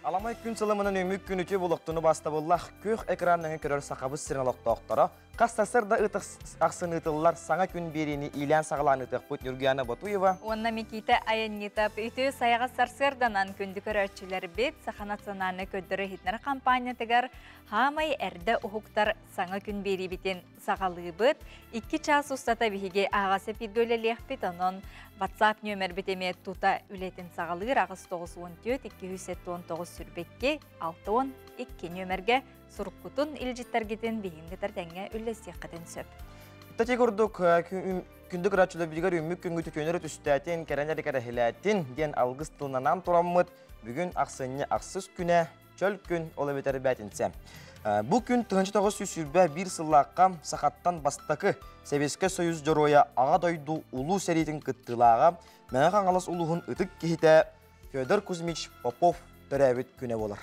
Alamay gün sılımının ömük günücü buluqtunu bastabıllah köy ekranını körür saqabız sirnaloqtoqtara. Qastasır da aqsın ıtıllar sana gün birini ilan sağlan ıtıq bu Nurgana Batuyeva. Onna Mikita ayanitap ütü sayağa sarsırdanan kündü körörçüler bit saxanatsınanı köddürü hitnер kampaniyatıgar hamay erde uhuktar sana gün biri bitin sağalığı bit 2 ças ustata bihige ağası pidöleliyek bit onun WhatsApp nömer biteme tuta ületin sağalığı ağız 914 219 sürbekke 612 nömerge surukutun ilcitler gidin bihimgeter denge üllesiyakadın söp. Tati kurduk kündük raçılı bilgar ümmük küngü tükönürü tüstətin, kerenleri kerehilətin, den algız tılınanam turamıd, bugün aqsınnya aqsız küne, çöl gün ola beter bətinse. Bu gün tığınçı toğuz süsürbe bir sılaqqa saxattan bastakı Sebeske Soyuz Joroya ağa doydu ulu seritin kıttılağa, mənə qanğalas uluğun ıtık kehite Fyodor Kuzmich Popov törəbit küne bolar.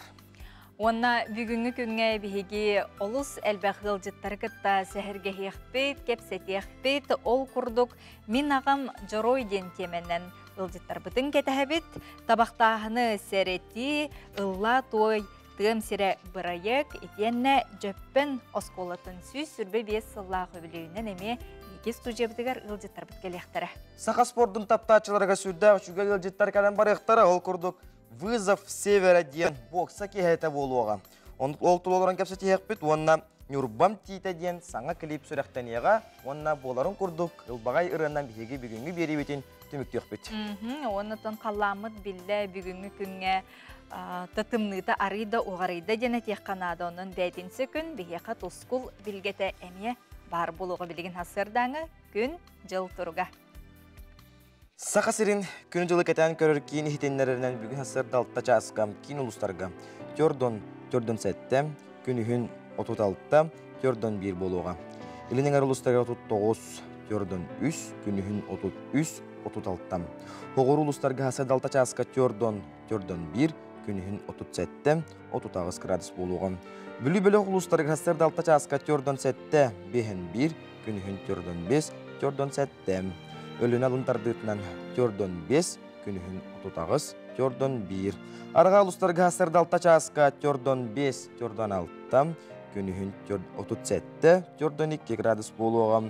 Onna бүгүнгү күнгө биһиги олус элбахыл жыттары кытта сехерге хехпет, кепсетехпет, ол курдук мин агам жорой ден теменен ылжыттар бытын кетехбит, табактаахыны серети, ылла той, тыым сире бырайык, етенне жөппен осколатын сүйс сүрбе бес сылла көбілеуінен эме егес тужебдігер ылжыттар біткелектері. Сақа спорттың таптачыларға сүрді, үшіге ылжыттар кәлен барықтары ол курдук. Вызов севера ден бокса кехете болуға. Ол тұлоларын кәпсеті еқпет, онна Нюрбам тейті ден саңа клип сүрәқтен еға, онна боларын күрдік, ұлбағай ұрыннан бігеге бүгінгі бері бетін түмікті еқпет. Онытын қаламыд білді бүгінгі күнге тұтымныйды арыйды оғарыйды дене тек қанады оның бәйтінсі күн бігеқа тұскул білгеті әме бар болуға білген хасырдаңы күн жыл тұрға. Сақа сирин күн жылы кәтән көрір кейін хитенлерінен бүгін хасырды алтта часқам кейін ұлыстарға. Төрдон сәтті, күнігін 36-та, төрдон 1 болуға. Илінің әр ұлыстарға 39, төрдон 3, күнігін 33, 36-та. Хоғыр ұлыстарға хасырды алтта часқа төрдон 1, күнігін 37-та, 39 градус болуға. Бүлі-бүлі ұлыстарға хасырды алтта часқа төрдон 7-та, 1, күнігін төрдон 5, төрдон 7-та. Ölüne alındardığından tördön 5, günühün 39, tördön 1. Arga uluslarga hasırda alta çaska tördön 5, tördön 6, günühün 37, tördön 2 gradus boluğam.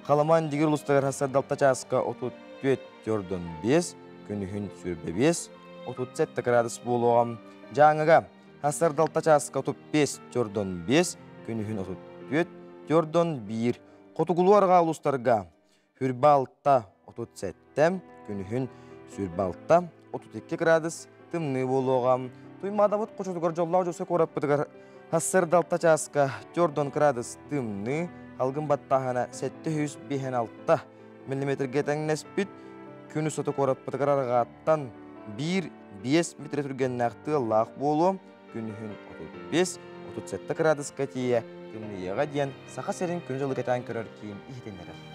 Kalaman digir uluslarga hasırda alta çaska 34, tördön 5, günühün sürbe 5, 37 gradus boluğam. Жаңыга hasırda alta çaska 35, tördön 5, günühün 34, tördön 1. Kotugulu arga uluslarga Hürbalta 37, günühün sürbalta 32 gradus tımны болуғам. Туймадамыт қошутығар жоллау жосы көріп бұдығар хассырды алта часқа 4 градус тымны, алғын баттағана 756 мм кетәңнес бүт, күні соты көріп бұдығар арғаттан 1-5 метр түрген нәқті лақ болу, күніхін 35-37 градус кәтейе, тымны еға дейін сақа серін күн жылы кетәң көрір кейін ихтенлерір.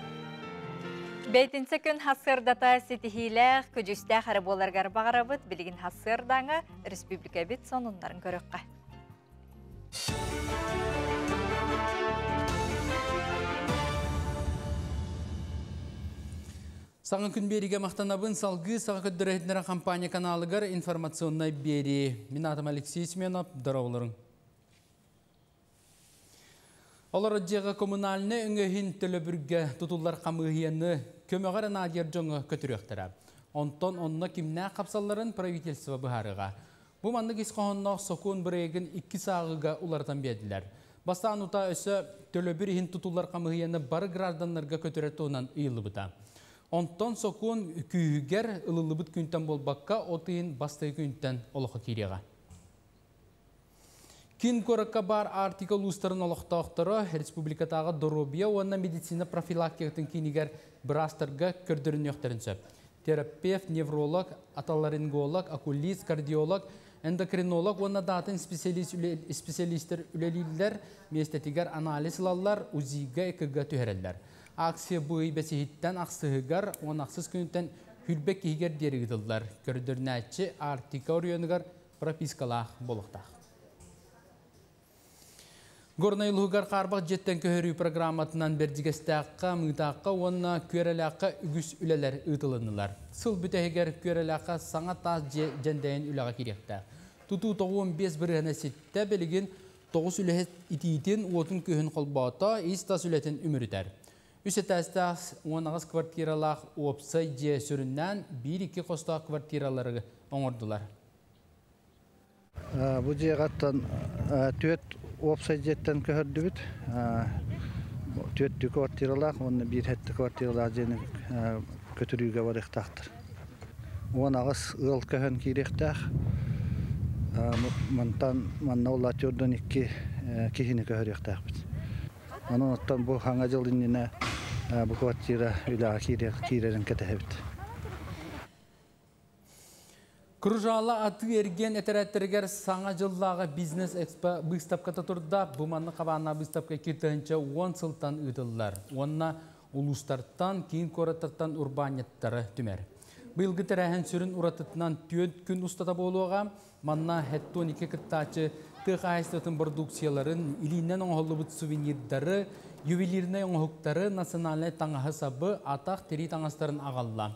Бәйтінсі күн хасырдата сетихиләқ көжісті қары боларғар бағарабыд, білігін хасырдаңы республика бет сонындарын көріққа. Саңын күн беріге мақтанабын салғы саға көддірәйтінері компания каналығыр информационной бері. Мен атым Алексей Сменов, дұрауларың. Олар жеға коммунальны үңіхін төлі бүрге тұтулар қамығияны көмеғары надер жоңы көтіріқтірі. Онтон онына кімнә қапсаларын правительство бұхарыға. Бұл маңдық исқоғыннақ соқуын бірегін 2 сағыға улартан беділер. Бастан ұта өсі төлі бүрігін тұтулар қамығияны бары гражданларға көтіретті онан ұйылы бұта. Онтон соқуын күйігер ұлылы бұт күнтен болбаққа отыйын бастығы күнтен олықы кереға. Кин көрікке бар артикл ұстарын олықтақтыры республикатағы доробия онна медицина профилактикатын кейінігер бірастырға көрдірін өқтерін сөп. Терапевт, невролог, аталаринголог, окулист, кардиолог, эндокринолог онна датын специалистер үлелілер, местетігер анализлалар, УЗИ-га екіға түйерелер. Аксия бұй бәсихіттен ақсығығар, он ақсыз күнттен хүлбек кейгер дерігіділдер. Көрдірнәтші артика орионығар пропискалақ болықтақ. Горнайлығығар қарбақ жеттен көхірі программатынан бердігестіаққа, мұйтаққа, онына көреліаққа үгіс үлелер ұтылынылар. Сыл бүтәгер көреліаққа саңа таз жендейін үліға керекті. Tutu 15 біріне сетті білген 9 үләхет итиетін отын көхін қолбауыта, истас үләтін үмірітер. Үсетәстәс 10 квартиралақ опсай же сүріннен 1-2 қостақ квартиралары оңырдылар. Бұл жеғаттан төт опсай жеттен көхірді біт. Төтті квартиралақ, оны 1-7 квартиралақ жені көтірүйге бар иқтақтыр. Он ағыз ұл көхін кейректәқ. Манна олла түрден 2 кехіні көхіректәқ біт. Оның оттан бұл хаңа жылдынына бұл квартира үліға кейрерін кәтәхі біт. Күржалы аты ерген әтәрәттергер саңа жыллағы бизнес экспо бұйстапқата тұрда бұманны қабағына бұйстапқа кетігінші 10 сылтан ұйдылылар. Онына ұлыстарттан, кейін көраттарттан урбанеттары түмер. Бұйылғы тәрәхін сүрін ұратытынан түйет күн ұстата болуға, манна хәттон 2 кіттачы тұқайыстатын продукцияларын, илінен оңғылы бұт сувенирдары, ювелиріне оңғықтары, националіне таңағы сабы, атақ тері таңастарын ағалла.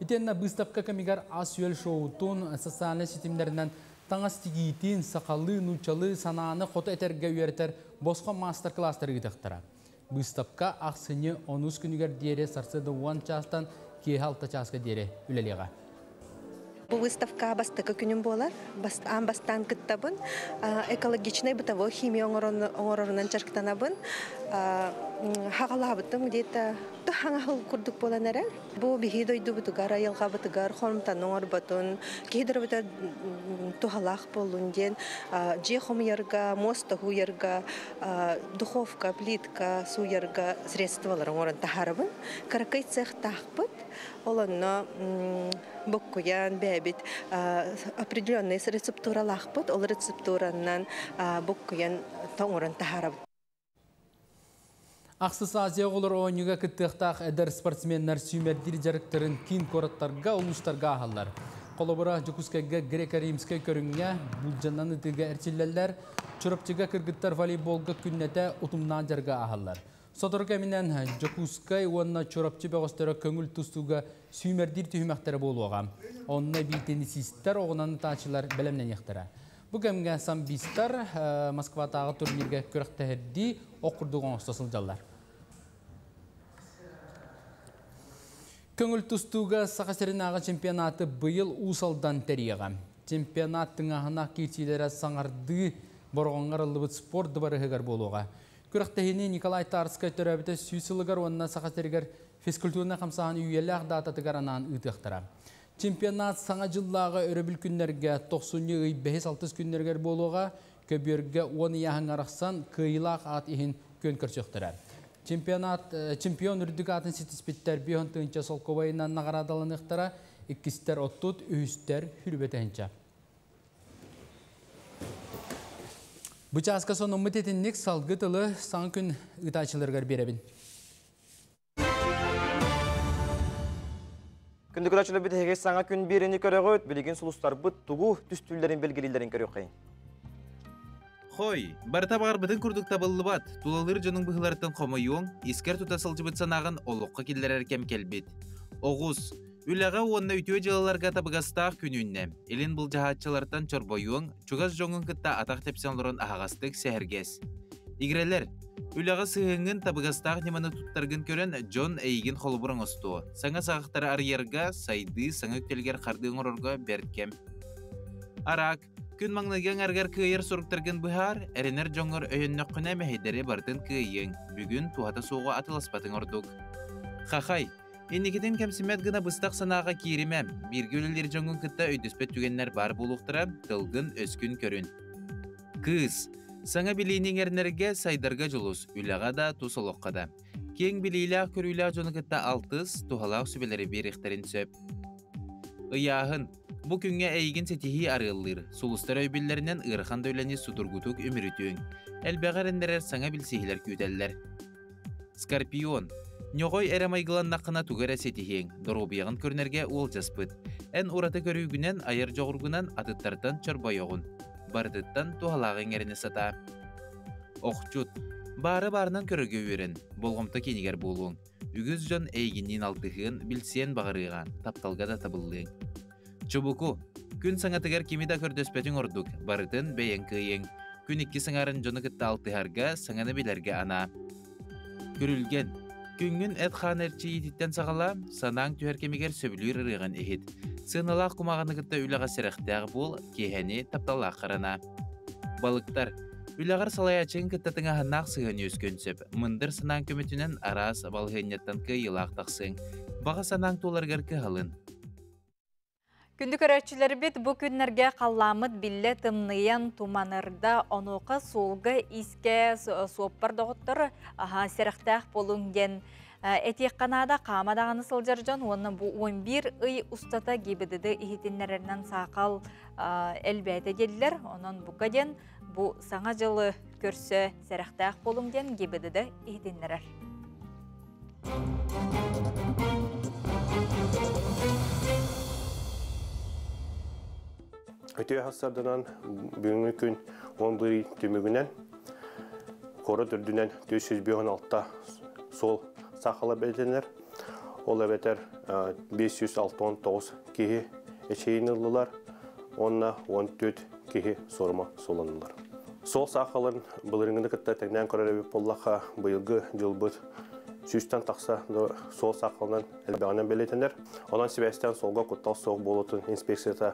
Итенна бұстапқа камигар асуел шоутун социальный сетимдерінен таңас тигейтін, сақалы, нучалы, сананы қоты әтерге үйертер босқа мастер-кластары гитақтара. Бұстапқа ақсыны 10 күнігер дере сарсыды 10 частан кей 6 часқа дере үлелеға. Бұл выставка бастықы күнім болар. Бастан кіттабын. Экологичный бытовой химия оңырынан чарктанабын. Хағалабыттым где-то хаңағыл күрдік болан әрі. Бұл бейхи дойду бұтығар, айылға бұтығар, қорымтан оңыр бұтын. Кейдір бұты тухалақ болуын ден. Же хомыярға, моста хуярға, духовка, плитка, суярға средствалар оңырын тахарабын. Каракай цех тақпыт. Оланна боккуян бәбит определенный рецептура лахпыт, ол рецептураннан боккуян тоңырын тахарабыт. Ақсыз Азия олар ойынға күттіқтақ әдір спортсменнер сүймердер жарықтарын кейін қораттарға, ұлыстарға ағалар. Қолыбыра жүкіскәге грека-римскай көріңге бұлжаннан үтіге әрчелелер, чұрапчыға кіргіттар волейболға күннеті ұтымнан жарға ағалар. Содыр кәмінен жүкіскай онына чұрапчы бәғыстары көңіл тұстуға сүймердер түйімәқтері болуға. Онына бейтенісістер оғынан тачылар бәлемнен ектірі. Бұл кәмінген самбистар Москватағы турнирге көріқтәхерді оқырдығын ұстасыл жалар. Көңіл тұстуға Сақасерін аға чемпионаты бұйыл ұсалдан тәрияға. Чемпионаттың ағына кетселері саңарды бұрғанғар ұлыбыт спорт дұбарығығар болуға. Көріқтәхені Николай Тарскай төрәбіті сүйсілігер онына Сақасергер физкультурына қамсаған үйелі ағдататығар анан ұйтықтыра. Чемпионат саңа жыллағы өрөбіл күннерге 90-5-6 күннергер болуға, көберге 10 яғын арақсан кыйлақ ат ехін көн көрсөқтірі. Чемпион үрдік атын сетіспеттер бейін тұңча солковайынан нағарадалынықтыра, ikistер оттут, үйістер хүрбетәнча. Бұчасқа соны ұмытетіннік салғы тылы саң күн ұтачылырғар беребін. Күнді көрәчілі біт әге саңа күн берені көрігі өт, білеген сұлыстар бұт тұғу түстүлдерін белгелелерін көрі қайын. Хой, барта бағар бұтын күрдік табылы бат, тулалыр жының бұғыларттан қомайуың, ескер тұтасылжы бұт санағын олыққа келдер әркем келбет. Оғыз, үліға онына үтіе жылаларға табығастақ күнінне, елін бұл жағатчылардан чорбойуың, чуғаз жоңын күтті атақ тепсенлерін ағастық сәхіргес. Игрелер, үліға сығыңын табығастақ неманы тұттарғын көрін Джон әйгін қолыбырың ұстуы. Саңа сағықтары арьерға, сайды, саңа өктелгер қардығын ұрырға берткем. Арақ, күн маңныган аргар күйер сұрықтарғын бұхар, әрінер жоңыр өйінні құна мәхейдері бардың күйең. Бүгін туғата соға атыласпатын ордық. Қақай, енекеден кәмсімет гына бұстақ санаға кейремем. Біргі өлілер жоңын күтті өйдіспет түгенлер бар болуқтыра, тылғын өскін көрін. Кыз, саңа білейнің әрнерге сайдарға жылус, үліға да тусылыққа да. Кең білейлі көрілі жоны күтті алтыз, туғалақ сүбелері беріқтерін сөп. Ыяғын, бұ күнге әйгін сетихи арылыр, сұлыстар өйбелерінен ұрған дөйләне судыргутук өмірітуің. Әлбәғар әндерер саңа білсейілер көйтәлілер. Скорпион, нёғой әрәмайғылан нақына түгәрі сетихең, дұрубияғын көрнерге ол жаспыд. Ән ұраты көрігінен, айыр жоғырғынан атыттардан чорбайоғын. Бардыттан туғалағын әріні сата. Оқчут, бары-барынан көрігі өрін, болғымты кенігер болуың. Үгіз жон әйгіннен алтығын білсен бағырыған, тапталға да табылдың. Чубуку, Күн саңатыгар kimi да көрдөспөтүң ордук, барытын бейен кыйың. Күн 2 сыңарын жоны кытта алтыхарга саңаны билерге ана. Күрүлген. Күнгүн эт хан эрчи ититтен сағала, санаң түһер кемигер сөбүлүр ырыган эхит. Сыналақ кумағаны кытта үліға сіріқтәғ бұл, кейхәне тапталақ қарана. Балықтар. Үліғар салаячын кыттатыңа ханнақ сығын өскөнсіп, мындыр санаң көмітінен арас балғынеттан кыйылақ тақсың. Баға санаң толарғар кыхалын. Күнді көрәтшілер бет бұ күннерге қалламыд білі тымныян туманырда онуқа солғы иске суоппар доғыттыр серіқтәқ болуңген. Этек қанада қамадағаны сылжаржан, оны бұ 11 үй ұстата гебедіді ихетінлерінен сақал әлбәті келділер. Онын бұқа ден бұ саңа жылы көрсі серіқтәқ болуңген гебедіді ихетінлерер. Өтөй хастардан бүгінгі күн 11 түмігінен, қоры түрдінен 406 сол сақалы бәлденер. Ол әбетер 569 кеге әшейін ұлылар, онына 14 кеге сорма соланылар. Сол сақалын бұлырыңыны күтті тәңнен көрер өбіп боллаға бұйылғы жылбыт сүстен тақса сол сақалынан әлбәғынан бәлетенер. Онан себәстен солға құттал соқ болытын инспекцията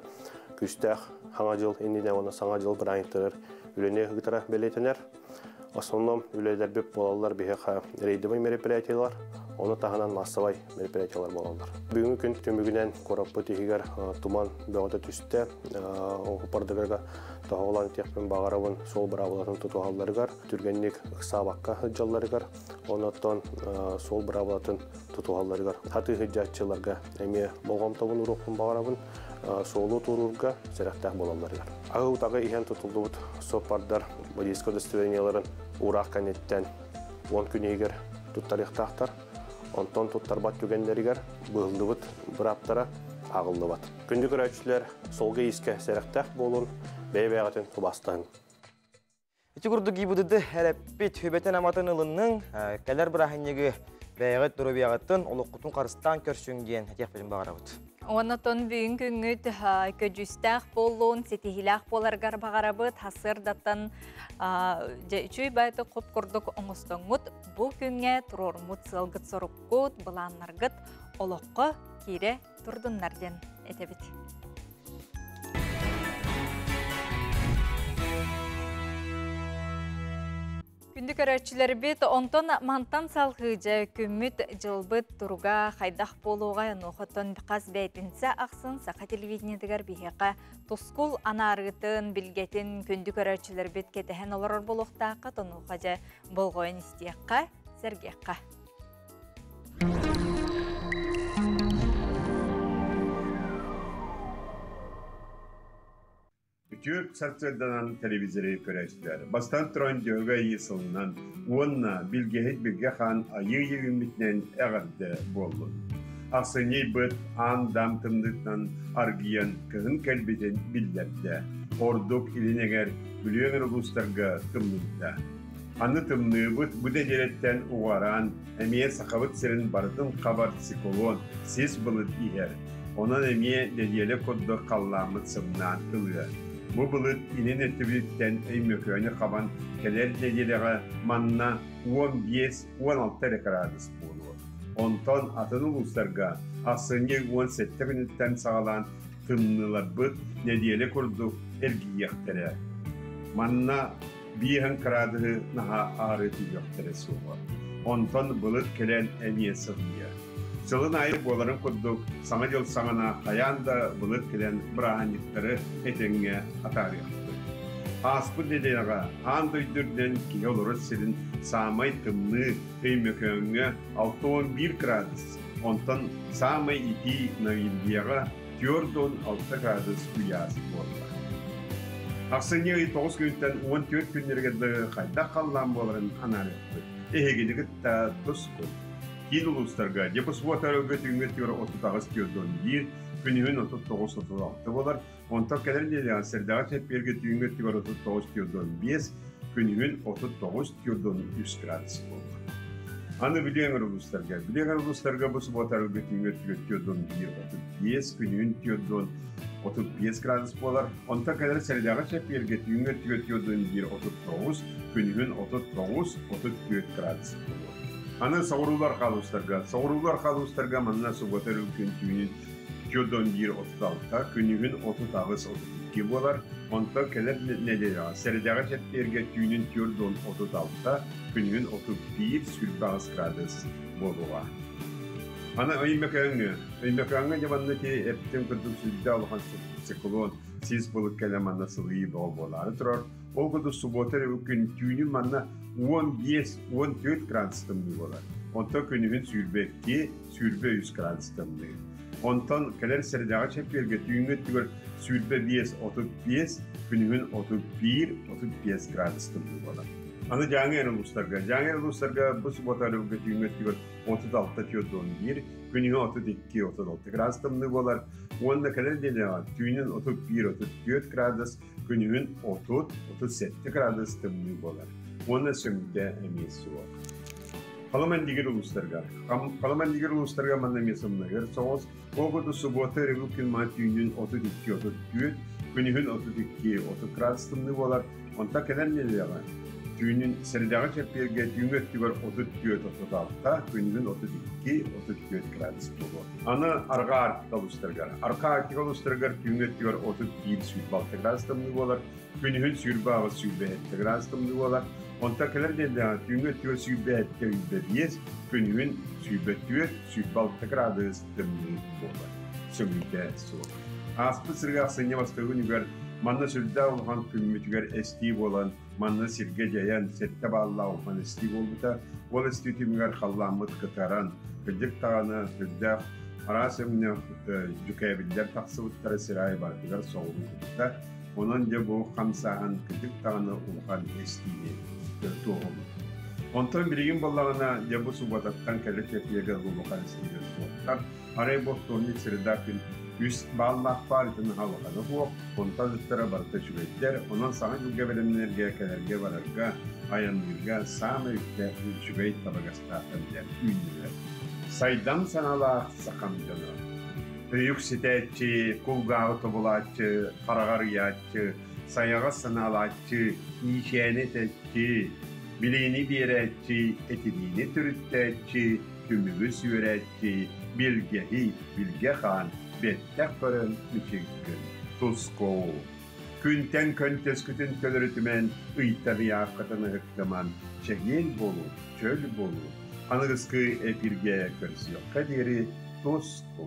күстәқ хаңа жыл енеден оны саңа жыл бір айықтырыр үлене ғытыра бәлетенер. Основном үлелер беп болалар бейхеқа рейдімай мероприятиялар, оны тағынан массовай мероприятиялар болалар. Бүгінгі күн түмігінен қораппы тегігер туман бөғыты түсті, оғыпардығырға тағылан текпен бағарабын сол бір авылатын тұтуғаларығар, түргеннік ұқсабаққа ғыджаларығар, онаттан сол бір авылатын тұтуғаларығар. Хаты ғыджатчыларға әме болғам табын ұрықпын бағарабын, солу турурга сәрәхтәк болаларыгар. Ағылтағы иген тұтылдуыт сопардар бодийско удостоверенияларын урақ кәнеттен 10 күн егер тұттарықтақтар, онтон тұттар бат түгендерігер бұғылдыбыт бір аптара ағылдыбат. Күнді көрәтшілер солғы еске сәрәхтәк болуын бәй-бәйғатын тұбастағын. Эти күрді кейбудыды әрәппет хөбетен аматын ылынның кәлер бір ахыннегі бәйғыт дұрубияғыттың олыққытын қарыстан көрсінген әтек білім бағарабыд. Онытын бүгін күнгіт көджістәқ болуын, сетихиләқ боларғар бағарабыд, хасырдаттан чүй байты қоп күрдік оңыстыңыт, бұл күнге тұрормыт сылғыт сұрыққыт, бұланларғыт олыққы кейре тұрдынларден әтебіт. Күнді көрәтшілер бет, онтон мантан салғыжа күмміт жылбыт тұруға қайдақ болуға нұқытын қаз бәйтінсі ақсын сақа телевидениедігер бейеқа тұскул анарғытын білгетін күнді көрәтшілер бет кетіген олар болуқтақы тұнуғажа болғойын істеққа, сәргеққа. Türk sartırdanan televizörü körəşlər. Bastan turan dövgə yısılından onunla bilgehet bilge xan ayı yevimlikten əğirdə boldu. Aksini büt an dam tımdıktan argiyan kığın kəlbeden bildirdi. Orduk ilinəgər bülüğün uluslarga tımdıkta. Anı tımdığı büt bu deleretten uğaran əmiye sakavıt serin barıdın qabar psikolon siz bılıd iher. Onun əmiye dediyeli koddu qallamı sımnan ılıyor. Bu bılıd inin etibiritten öymököyünü qaban keler dedileri manna 15-16 gradus bolu. Ondan atın uluslarga asını 17 günütten sağlan tımnılar büt nediyeli kurduk ergiyektere. Manna bihan gradı naha ağrıtı yoktere soğuk. Ondan bılıd kelen eniye sığmıyor. Sılın ayı boların kurduk, sana yıl sağına hayanda bılık kelen bırahanlıkları etenge atar yaptı. Aspı dediğine han duydurdan ki oluruz senin samay tımlı öymökönge 6-11 gradus. Ondan samay iti navindiyara 4-16 gradus uyası boldu. Aksini ayı 9 günden 14 günlerge kayda kallan boların analyktı. Ehegini ta tuskul. Kin uluslarga депос вотарга түнгөтөр 39 тиодон бир күнүн 39-36 болар. Онта келерде сердага тепперге түнгөтөр 39 тиодон 5 күнүн 39 тиодон 3 градус болар. Аны билеңер уluslarga bu вотарга түнгөтөр тиодон 1 5 күнүн тиодон 35 gradus bolar. Onta kadar seridaga çepirge tüyüngö tüyötüyödün bir 39, günühün 39, 34 gradus bolar. Ana soğurular kalustarga manna subotar ülkün tüyünün tüyödün bir 36, günühün 32 bolar. Onta kadar nedir? Seridaga çepirge tüyünün tüyödün 36, günühün 31, sülbağız gradus bolar. Ana öymekangı jamanna ki epten kırdık südde alhan siklon siz balık kelem nasıl iyi bolar turar. O kadar suboter gün tüyünü manna 14 grad stamlı bolar. Onta günün sürbe 100 grad stamlı. Ontan keler serdağa çepirge tüyünü tüver sürbe 35 günün 35 grad stamlı bolar. Ana Janger Lustarga bu subotarı götüğünü tüver 36 tüyordun bir, günün 32 grad stamlı bolar. Onda kadar dedi tüyünün 34 gradas, günün 37 gradas stamlı bolar. Onda sömde emisi var. Kalaman digir Lustarga manna mesamına göre soğuz. O kadar subotarı götüğünü tüyünün 32 günün 32 grad stamlı bolar. Onda kadar dedi tüyünün seridağa çepirge tüyünü tüver 34 günün 32 gradus bolar. Ana arka artikel ustargar tüyünü tüver 31 sülbaltı gradus tamlı bolar. Günün sülbağı sülbe gradus tamlı bolar. Onta kadar dedi tüyünü tüver sülbe günün sülbaltı gradus tamlı bolar. Sömüde soğuk. Aspı sırgaq sanya bastığın üger manna sülde olhan kümmütüger esti olan manna sirge jayan sette balla olhan esti olduta ol esti tümüger hallamıt kıtaran kıcık tağına hüdde arasemine cükebiller taksıvıtları siray bardıgar soğulu kıtta onunca bu kamsahan kıcık tağına olhan estiyi dörtü oldu. Ondan birigin ballağına yabu subataktan kelek yega olhan estiyi dörtü oldu. Araya bostonu sırdakın üst bağlılık paritinin havakanı bu, kontazıklara barıta şübetler, ondan sana yılga verenlerge, kelerge vararga, ayanlarga, sağma yükte şübet tabakasılardan ünlüler. Saydan sanalar sakamcanı, büyük sitetçi, kulgağı tobulatçı, karagarıyatçı, sayağa sanalatçı, işenet etçi, bileğini bir etçi, etiliğini türüttetçi, tümüğü süretçi, bilge han, bettek fırın müçükkün, tusko. Künten köntes kütün tölürütümen, ıytarı yakıtını hıktaman, çegil bolu, çöl bolu, anıgıskı epirge kırsı yok kaderi, tusko.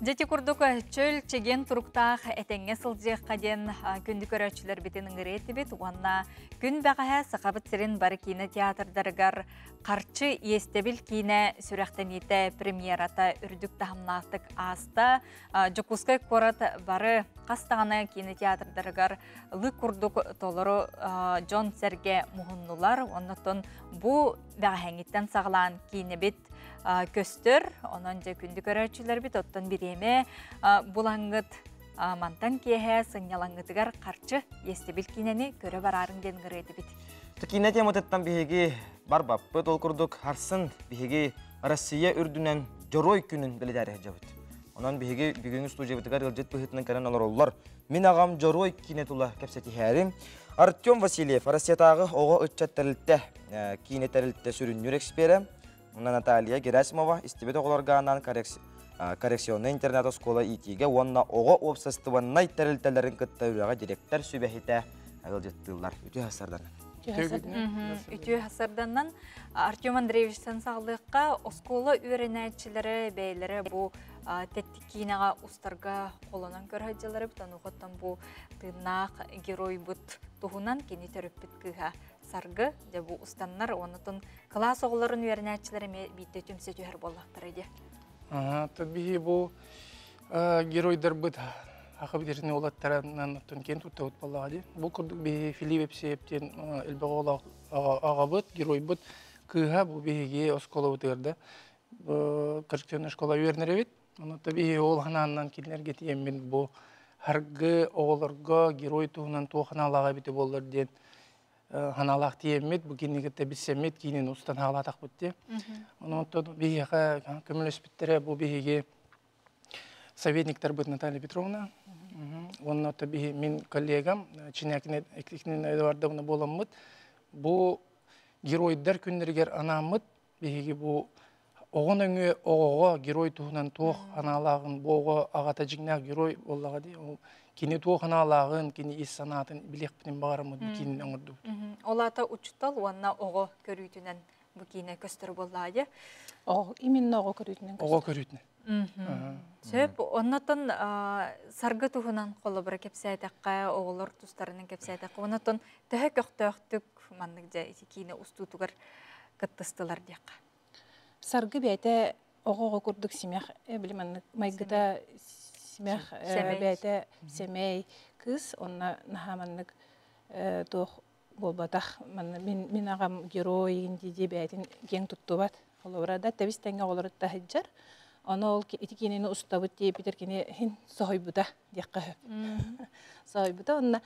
Дети курдук чөл чеген туруктаах этеңге сылжык каден күндүк көрөчүлөр битин ыңгырети бит уанна күн багаха сакабыт сирин бары кине театрдарыгар карчы эстебил кине сүрөктените премьерата үрдүк тахамнаактык аста жокускай корат бары кастагана кине театрдарыгар лы курдук толору Джон Серге мухуннулар оннотон бу багахеңиттен сагалаан кине бит көстөр, онан же күндү көрөчүлөр бит оттон биреме булаңгыт мантан кеhe сынялаңгытыгар карчы эстебил кинени көрө барарын ден гырети бит. Кине тематеттан биһиги бар баппы толкурдук харсын биһиги Россия үрдүнен жорой күнүн биледер жабыт. Онан биһиги бүгүнгү студиябытыгар ылжыт быхытынан каран олар. Мен агам жорой кине тула кепсети хәрим. Артем Васильев Россиятагы ого ыччаттырылтта кине терилтте сүрүнүр эксперт. Наталья Герасимова истебет оғыларғанан коррекционный интернет-оскола итиге онна оғы обсастываннай тәрілтелерін күтті үріға директор сүбәхеті әгіл жеттілер. Үті хасардан. Үті хасарданнан Артем Андреевичтен сағылыққа оскола үйренәтшілері бәйлері бұл тәттік кейінаға ұстарға қолынан көрхәджелері бұтан ұғыттан бұл тынақ герой бұт тұғынан кені төріппіт кіға саргы, бұл ұстаннар, онытын класс оғыларын үйренәтшілері бейті түмсе түйер болақтыр еді. Табиғи бұл геройдар бұд ақы бітеріне олаттарынан кен тұтта өт болағады. Бұл күрдік бейі Филип Эпсептен әлбіғі аға бұд, герой бұд кыға бұл бейге оскола өтірді. Коррекционный школа үйернер өт. Табиғи ол ғананынан келінерге тиеммен бұл әргі оғыларға герой тұғынан тоқын алаға біті болыр ден ханалақ тиеммет, бұл кенегетті білсеммет, кейінен ұстан ғалатақ бұтте. Онын бейеға көміліс біттірі бұл бейеге советниктер быт Наталья Петровна. Онна таби мен коллегам Чинякин Эдуардовна боламмыт. Бу геройдар күннергер анаммыт. Беги бу оғын өңі оғыға герой туғынан тоқ аналагын боғы ағата жигнақ герой боллаға де. Кені тоқ аналагын, кені ес санатын білек бітін бағарамыд бікенін оңырды. Олата учтал, онна оғы көрүйтінен бікені көстір боллады. Именно оғы көрүйтінен көстір. Оғы көрүйтінен. Сөп, оннатын сарғы туғынан қолы бір кепсәйтаққа, оғылар тұстарының кепсәйтаққа, оннатын түхі көқтөқтік маннықжа кені ұстутығыр кыттыстылар дейққа. Сарғы бәйті оғы көрдік семех, білімін, майгыта семех бәйті семей кыз, онна нахаманнық тоқ болбатақ. Мен ағам герой ендеде бәйтін ген тұтты бат. Оларада тәбістенге олары тахыджар. Оны ол етікенені ұстабыт дейіп бітеркені хин соғайбыда дейққа хөп. Соғайбыда, онна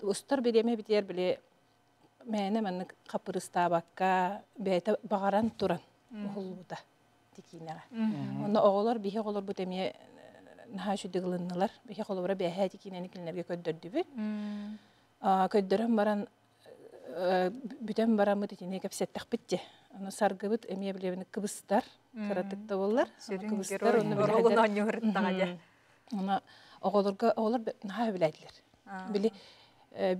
ұстар береме бітер біле мәне мәнік қапырыста баққа бәйті бағаран тұран. Ұғылбыда текенеға. Оны оғылар, бейхе оғылар бұт әме наға шүдігіліннілар. Бейхе оғылары бәйхе текенені кілінерге көддірді бір. Көддірін баран бүтен барамы текенеге кәпсеттіқ бітті. Оны сарғы бұт әме білевіні кыбыстар, қыратықта болар. Кыбыстар, оны біләдер. Оны оғыларға, оғылар наға біләділер. Білі,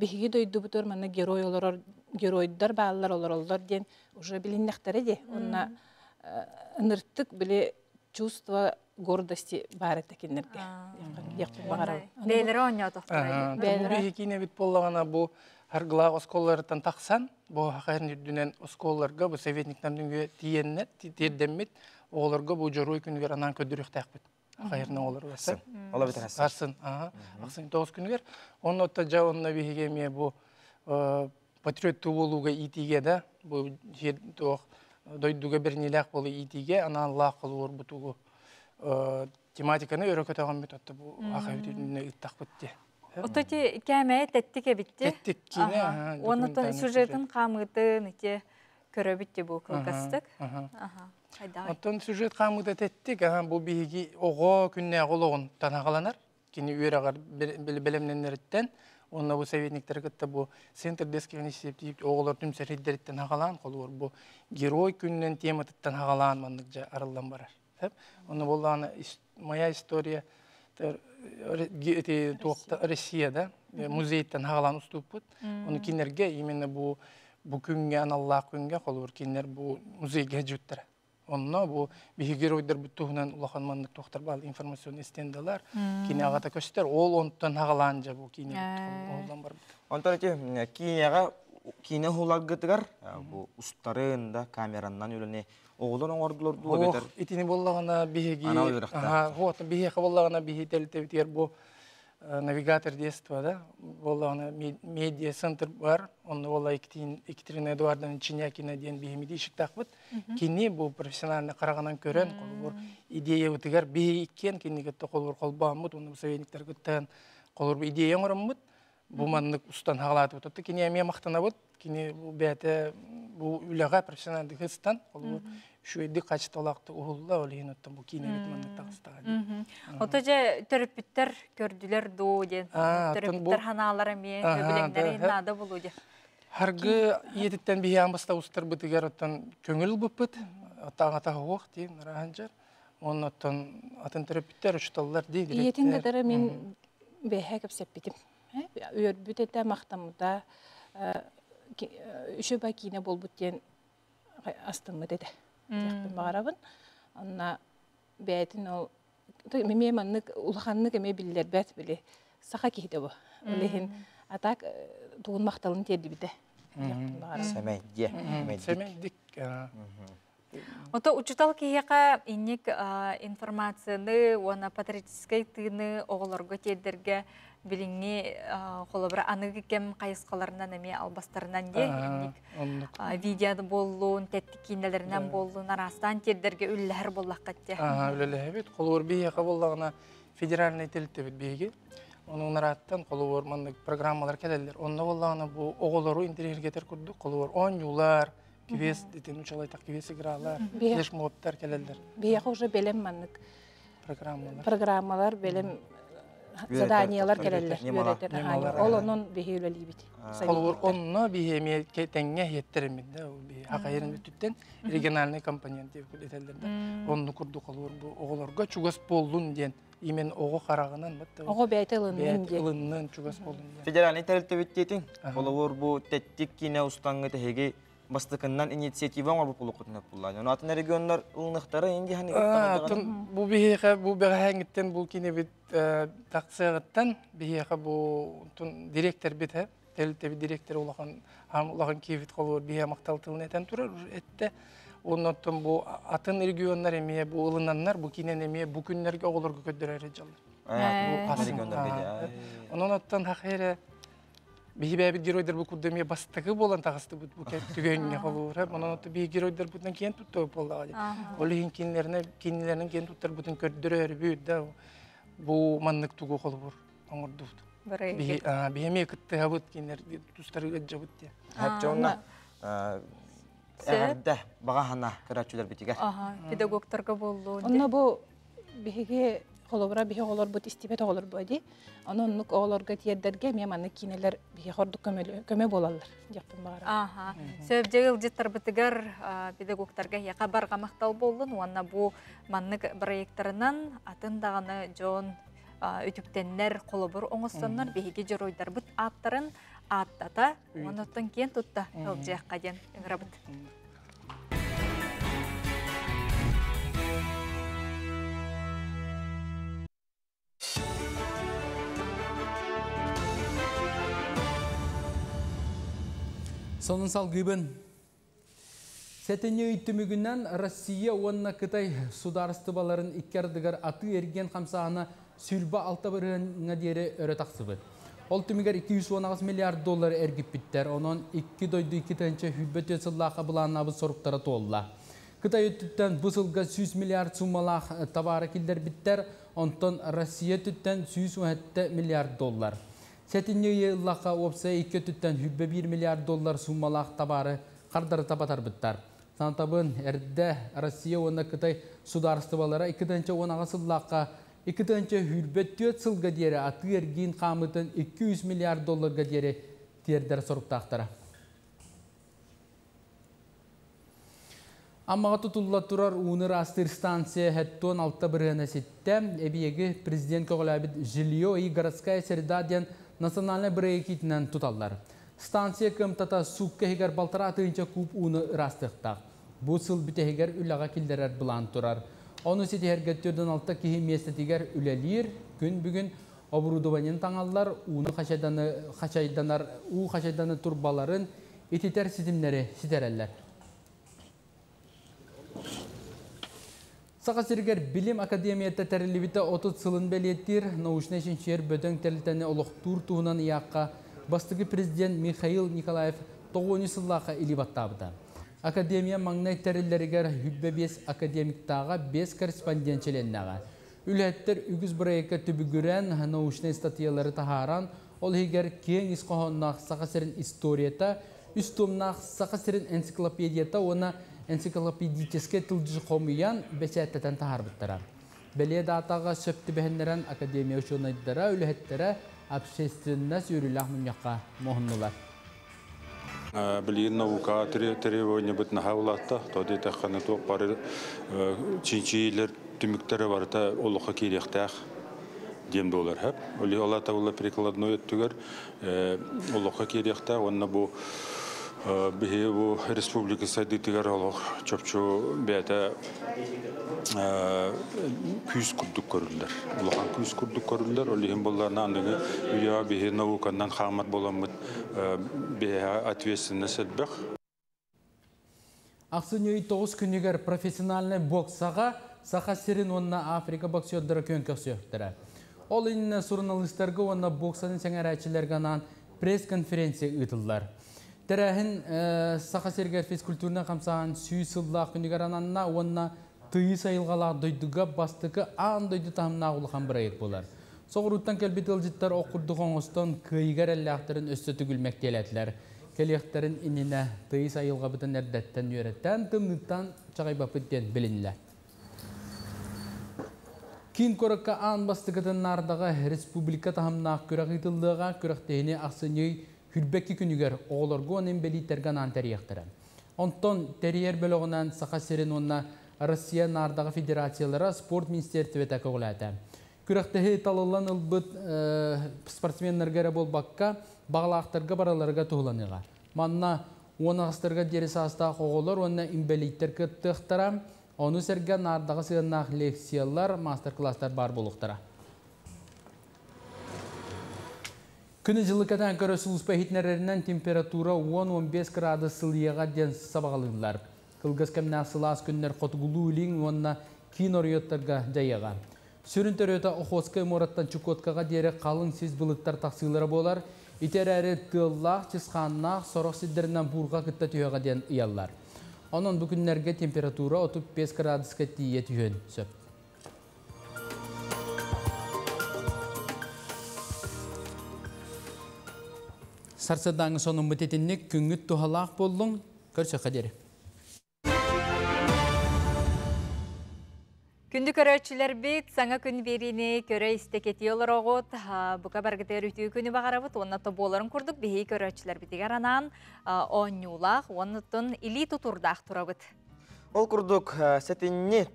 бейхеге дойды бұтыр, мәні герой олар, геройдар бағалар олар ден уже біліннәқтары де. Онына ынырттық біле чувство гордости бар әттекенлерге. Бейлері оңя тоқтырайды. Бұл бейхекіне бит болағана бұл Харгла осколлардан тақсан, бұл хақайрын үрдінен осколларға, бұл советниктардың тиенне, тердеммет, оларға бұл жорой күнігер анан көдірек тәқпет. Хақайрын олар өсі. Ола бітір асыр. Арсын, ақсын 9 күнігер. Оның отта жа онына бейхекеме бұл патриотты болуға итиге да, бұл жер дойдуға бірнелек болу итиге, анан лақ қылуыр бұтуғы тематиканы өрекөтаған бет отты бұл хақайрын үттақ бітті. Ототи кәмәе тәттік әбітті. Тәттік кейіне. Онытын сюжетін қамығытын үте көрі бітті бұл қылғастық. Оттон сюжет қамығыты тәттік, бұл бейгі оғы күнне ғылығын танағаланар. Кені үйер ағар білімленеріттен. Онына бұл советниктер кітті бұл центр дескені септейіп оғылар түмсер еддеріттен ағалан қолуыр. Бұл герой күннен тематыттан ағалан мандық жа арылдан барар. Оны болағына моя история Россияда музейттен хағалан ұстуып бұд. Оны кенерге именно бұл күнге, аналлақ күнге қолуыр кенер бұл музейге жүттірі. Онына бұл бейгі геройдар бұттуғынан ұлақан мандық тоқтар бал информацион естенділер. Кене ағата көстер, ол онттан хағалан жа бұл кене бұттуғылан бар бұд. Онтан өте, кенеға кене хулағытығар, бұл ұстарын да камераннан өліне оғылын оңырдылар дуа бетер. Итini боллағына бейгі... Ана ойырақта. Бейгі боллағына бейгі тәлітер бұл навигатор действа да. Боллағына медиа центр бар. Оны олла Екатерина Эдуардовна Чинякина дейін бейгі медейшік тақпыд. Кені бұл профессиональны қарағанан көрен. Идея өтігер бейгі еккен. Кені кетті қолыр қолбамыд. Оны советтіктер көттен қолыр идея оңырымыд. Бұл маңнық ұстан хағалаты өтті. Кені әме мақтана бұд. Кені бұл бәті бұл үліға профессионалды ғыстан. Шуйды қачталақты ұғылла олейін өттім бұл кейіне бетманды тағыстаған. Ота жа төріпіттер көрділер доу ден. Төріпіттер ханалар әме, өбілеңдері нада болу де. Харғы етіттен бейі амбаста ұстар бұтығар оттан көңіл бұп бұт. Ата-ағата оқ дейін, раған жар. Оның оттан атын төріпіттер ұшталылар дейді. Етін қадары мен бәйхә көпсеп бетім. Өрбіт әті мақтамыда үші бай кейіне бол бұттен астымы деді. Тяқтын бағарабын. Онна бәйтін ол... Меме маннық, ұлғаннық әме білілер бәт білі. Сақа кейді бұл. Олейін атақ туғын мақталын терді біді. Сәмәйде. Сәмәйдік. Ота учитал кейеқа иннек информацияны, оны патриотическай тыны оғыларға тердерге билинги холобра аныгы кем кайыскаларынан эме албастарынан де видеода боллун теттикинелеринен боллун арастан тердерге үлләр боллаккатте. Үлләр бит холор бияка боллагына федеральный телте бит биги. Onun naratan kolor mandık programmalar keldiler. Onda bolлагына bu oğulları interergeter kurduk. Kolor 10 yıllar kives deten uçalay tak kivesi gralar. Flash moblar keldiler. Biyağı уже белем манdık. программалар белем заданиялар келелер үйрәтер. Ол onun bihi өлелибит. Олор онно бихеме кетеңге хеттеримде хакайрын бүттен региональный компонент деп этелдерде. Онну курдук олор бу оголорго чугас болдун ден. Имен ого карагынан бат. Ого бәйтелынын ден. Ылыннан чугас болдун ден. Федеральный тәрелтте бүттетин. Олор бу теттик кине устаңгы теге бастыкыннан инициатива бар бу полукутнап буллар. Аны атын регионнар ылныктары инде хани бу бихеге бу бәһәңиттен бу кине бит таксыгыттан бихеге бу директор бит тәрелтте директор улахан кевит колор бихе макталтылын этен турар этте. Оннотон бу атын регионнар эме бу ылынаннар бу кинен эме бу күннәргә оголорга көдөрөр жаллар. Бу регионнарга. Оннотон хакыйра бихибәбит геройдар бу курдемия бастыгы болан тагысты бу түгөнгө колор. Оннотон би геройдар бутан кен тутту болду. Олин кинлеринен кен туттар бутун көдөрөр бүт да. Бу маннык тугу колор. Оңорду. Бихеме кытты хабыт кинлер тустары жабыт те. Хапчонна Әрді бағахана көрәтшілер бітіге. Педагогтарға болу. Онна бұл бігі қолыбыра бігі олар бұд істебет олар бұйды. Оның нүк оларға тиердерге меманы кинелер бігі қорды көме болалар. Сөбдегі ұлжеттар бітігер педагогтарға яқа барға мақтал болын. Онна бұл маннық проекттарынан атындағаны жон үтіктенлер қолыбыр оңыстанлар бігі жеройдар бұд аттарын аттата, оныттың кен тұтта ұлжаққа ден үңірабыд. Сонын салгыбын. Сәтіне үттімігінен Россия онына Қытай сударыстыбаларын иккердігер аты ерген қамсағына сүлба алта біріңа дері өрі тақсыбыд. Ол түмігер 219 миллиард доллар әргіп біттер, оның 2 дойды 2 тәнче хүббет өтсіллаққа бұланабы сорыптары толла. Қытай өттіттен бұсылға 100 миллиард суммалақ табары келдер біттер, онтон Россия түттен 117 миллиард доллар. Сәтіне еллаққа опса 2 түттен хүббе 1 миллиард доллар суммалақ табары қардары табатар біттер. Сантабын әрді Россия оны Қытай сударыстыбалары 2 тәнче 10 сыллаққа 2 тәнче хүлбет 4 сылға дері аты ерген қамытын 200 миллиард долларға дері тердер сұрыптақтары. Амаға тұтылла тұрар ұныр астыр станция әттон алта бірғана сетті, әбиегі президент көғіләбіт Жильо и городская среда ден национальный бірекетінен тұталдар. Станция көмтата суққа егер балтара атынча куб ұны растықтақ. Бұл сыл бітегер үліға келдерер бұлан тұрар. Оны сетігергеттерден алта кейі местетігер үлелер, күн бүгін оборудованиен таңалар, уны қашайданы турбаларын ететер сетімлері сетерелер. Сақасыргер Билим Академията тәрілібіті 30 сылын бәлеттер, научный шеншер бөтің тәлітәне олықтур туғынан яққа бастығы президент Михаил Николаев 9 сыллаққа илибаттабыда. Академия маңнай тәрілерігер хүббе 5 академиктаға 5 корреспондентчеленнәға. Үләттер үгіз бірайыққа түбігірен научный статьялары тахаран, ол егер кең исқоғыннақ сақасырын историята, үстомнақ сақасырын энциклопедията, оны энциклопедическе тылжы қомиян бәсәттәтен тахар бұттыра. Бәле датаға сөпті бәхендерен академия үшонайдыра үләттері общественнәс үрілақ мұняққа моғыннылар. Билин наука требования бит нахавлатта, тоди таханы тоқ бары чинчилер түміктері барыта олыққа керектәқ дем долар хәп. Оли Алла Тағала прикладной өттігер олыққа керектәқ, онна бұл бихе бұл республика сайдытығар олық чөпчу бәті күйіз күрдік көрілдер. Олыған күйіз күрдік көрілдер, олиғын боларына андығы үйеға бихе наукандан қамар боламыд бихе ответственность әлбәқ. Ақсын өй 9 күнігер профессиональный боксаға Сақасырын онна Африка боксердері көнкі сөйттірі. Ол инне журналистерге онна боксанын сәңәрәчілерганан пресс-конференция ұйтылдар. Тәрәхін Сақасыргер физкультурына қамсаған сүйсіллақ күнігерананна онна тыйы сайылғалақ дойдыға бастықы аң дойды тағымна ұлыған бір айық болар. Соғыруттан кәлбет ылжыттар оқырды қоңыстан күйгер әлләқтарын өсті түгілмек теләтілер. Кәлектарын иніне тыйы сайылға бұтын әрдеттен үйереттен тымнықтан чағай бапыттен білінілер. Кин коракка аан бастыгытын нардағы республика тахамнаақ көрәк итылдыға көрәктейіне ақсыней хүрбәкки күнігер оғыларғы онын белиттерген аан тәрияқтыры. Онтон тәрiyер бөліғынан сақа серін онына Россия нардағы федерациялары спорт министерстветі көғіләді. Көрәктейі талылан ұлбыт спортсменлергері бол баққа бағылақтарға бараларға тұғыланыға. Манна оны ағыстарға дері састағы оғылар онына имбелиттер күттіқтара, оны сәрген нардағы сығынақ лекциялар, мастер-класстар бар болуқтара. Күні жылы кәтен көрісі ұспәхетнерерінен температура 10-15 градус сылияға ден сабағалығылар. Кылғыз кәміне асылас күннер қотығылу үлің онына кейін орыйоттарға жайыға. Сүрінтер өті Охотскай мораттан Чукоткаға дері қалың сез бұлыттар тақсылары болар. Итер әрі тыллақ, чысқаннақ, сорық сиддерінен бұрға күтті түйеға ден ұялар. Onun bugünlerge temperatura 35 graduska tiye tüyön söp. Sarsadağın sonun bütetinlik küngüt tuhalaq bollun. Görse kaderi. Күнді көрәтшілер бет, саңа күн беріне көрі істекеті олар оғыт, бұқа барғытыр үтігі күні бағарабыт, оннаты боларын күрдік, бейі көрәтшілер бетігер анан, оңнюлақ, оннатын или тұтурдақ тұрабыт. Ол күрдік сәтінне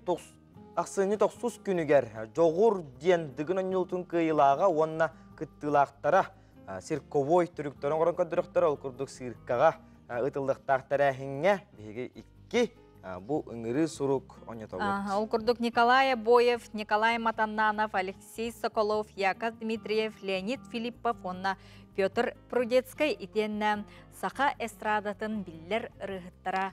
ақсыны 90 күнігер жоғыр ден дігін оңнюлтын кыйлаға, онна күттілақтара, сирковой түріктерін қорын көндіріктері, ол күрдік сиркаға ұтылдықтақтара әхіңе, бейгі 2 bu ыңыры сұрук онетауыт. Ол күрдік Николай Боев, Николай Матаннанов, Алексей Соколов, Яков Дмитриев, Леонид Филиппов, онна Петр Прудецкай итенне сақа эстрадатын биллер рыхыттара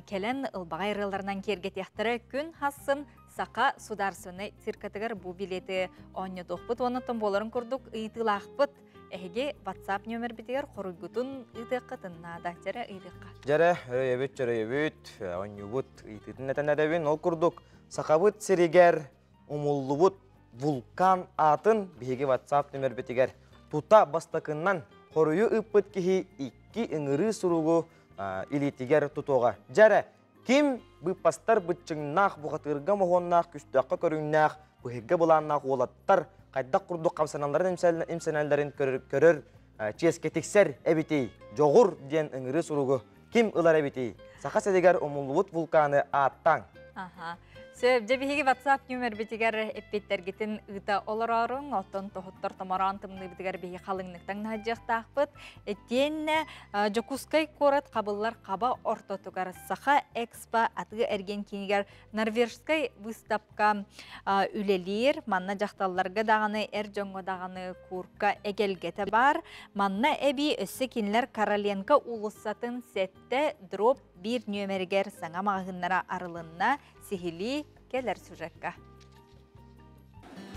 келен ылбағай рыларынан кергетектірі күн хасын сақа сударсыны циркатығыр бұ билеті онетуқпыт, онытын боларын күрдік ұйтылақпыт. Әйге WhatsApp нөмір бітігер қорыгутын ұйдыққытын нада. Жәрі ұйдыққа. Жәрі, оңюбыт ұйтытын әтін әдәвін. Ол күрдік сақабыт сірігер, ұмыллыбыт вулкан атын бейге WhatsApp нөмір бітігер. Тута бастақыннан қорыйы ұппыт кехи 2 ыңыры сұруғы илетігер тұтуға. Жәрі, кім бұппастар бұтчыңнақ бұғатырға мұғыннақ, күстіаққа көріңнақ, бұхеге бұланнақ олаттар, Қайдақ құрдық қамсаналарын имсаналарын көрір, ческетіксер әбітей, жоғыр ден үңірі сұруғы, кім ұлар әбітей? Сақа сәдегер ұмылуыт вулканы аттан. Сөп, жабихеге WhatsApp нөмір бітігер әппеттергетін ұйта олар арың, оттон тоғыттар тамаран тымны бітігер бейі қалыңнықтан нәджіқтақпыт. Әттен Жокускай корат қабыллар қаба ортотугар Саха Экспо атығы әрген кенегер Норвежскай выставка үлелер, манна жақталларға дағаны, әр жоңғы дағаны курка әгелгеті бар. Манна әбі өсі кенлер Короленко улысатын сәтті дроп bir nömerger саңа мағынлара арылынна сихили келер сюжетка.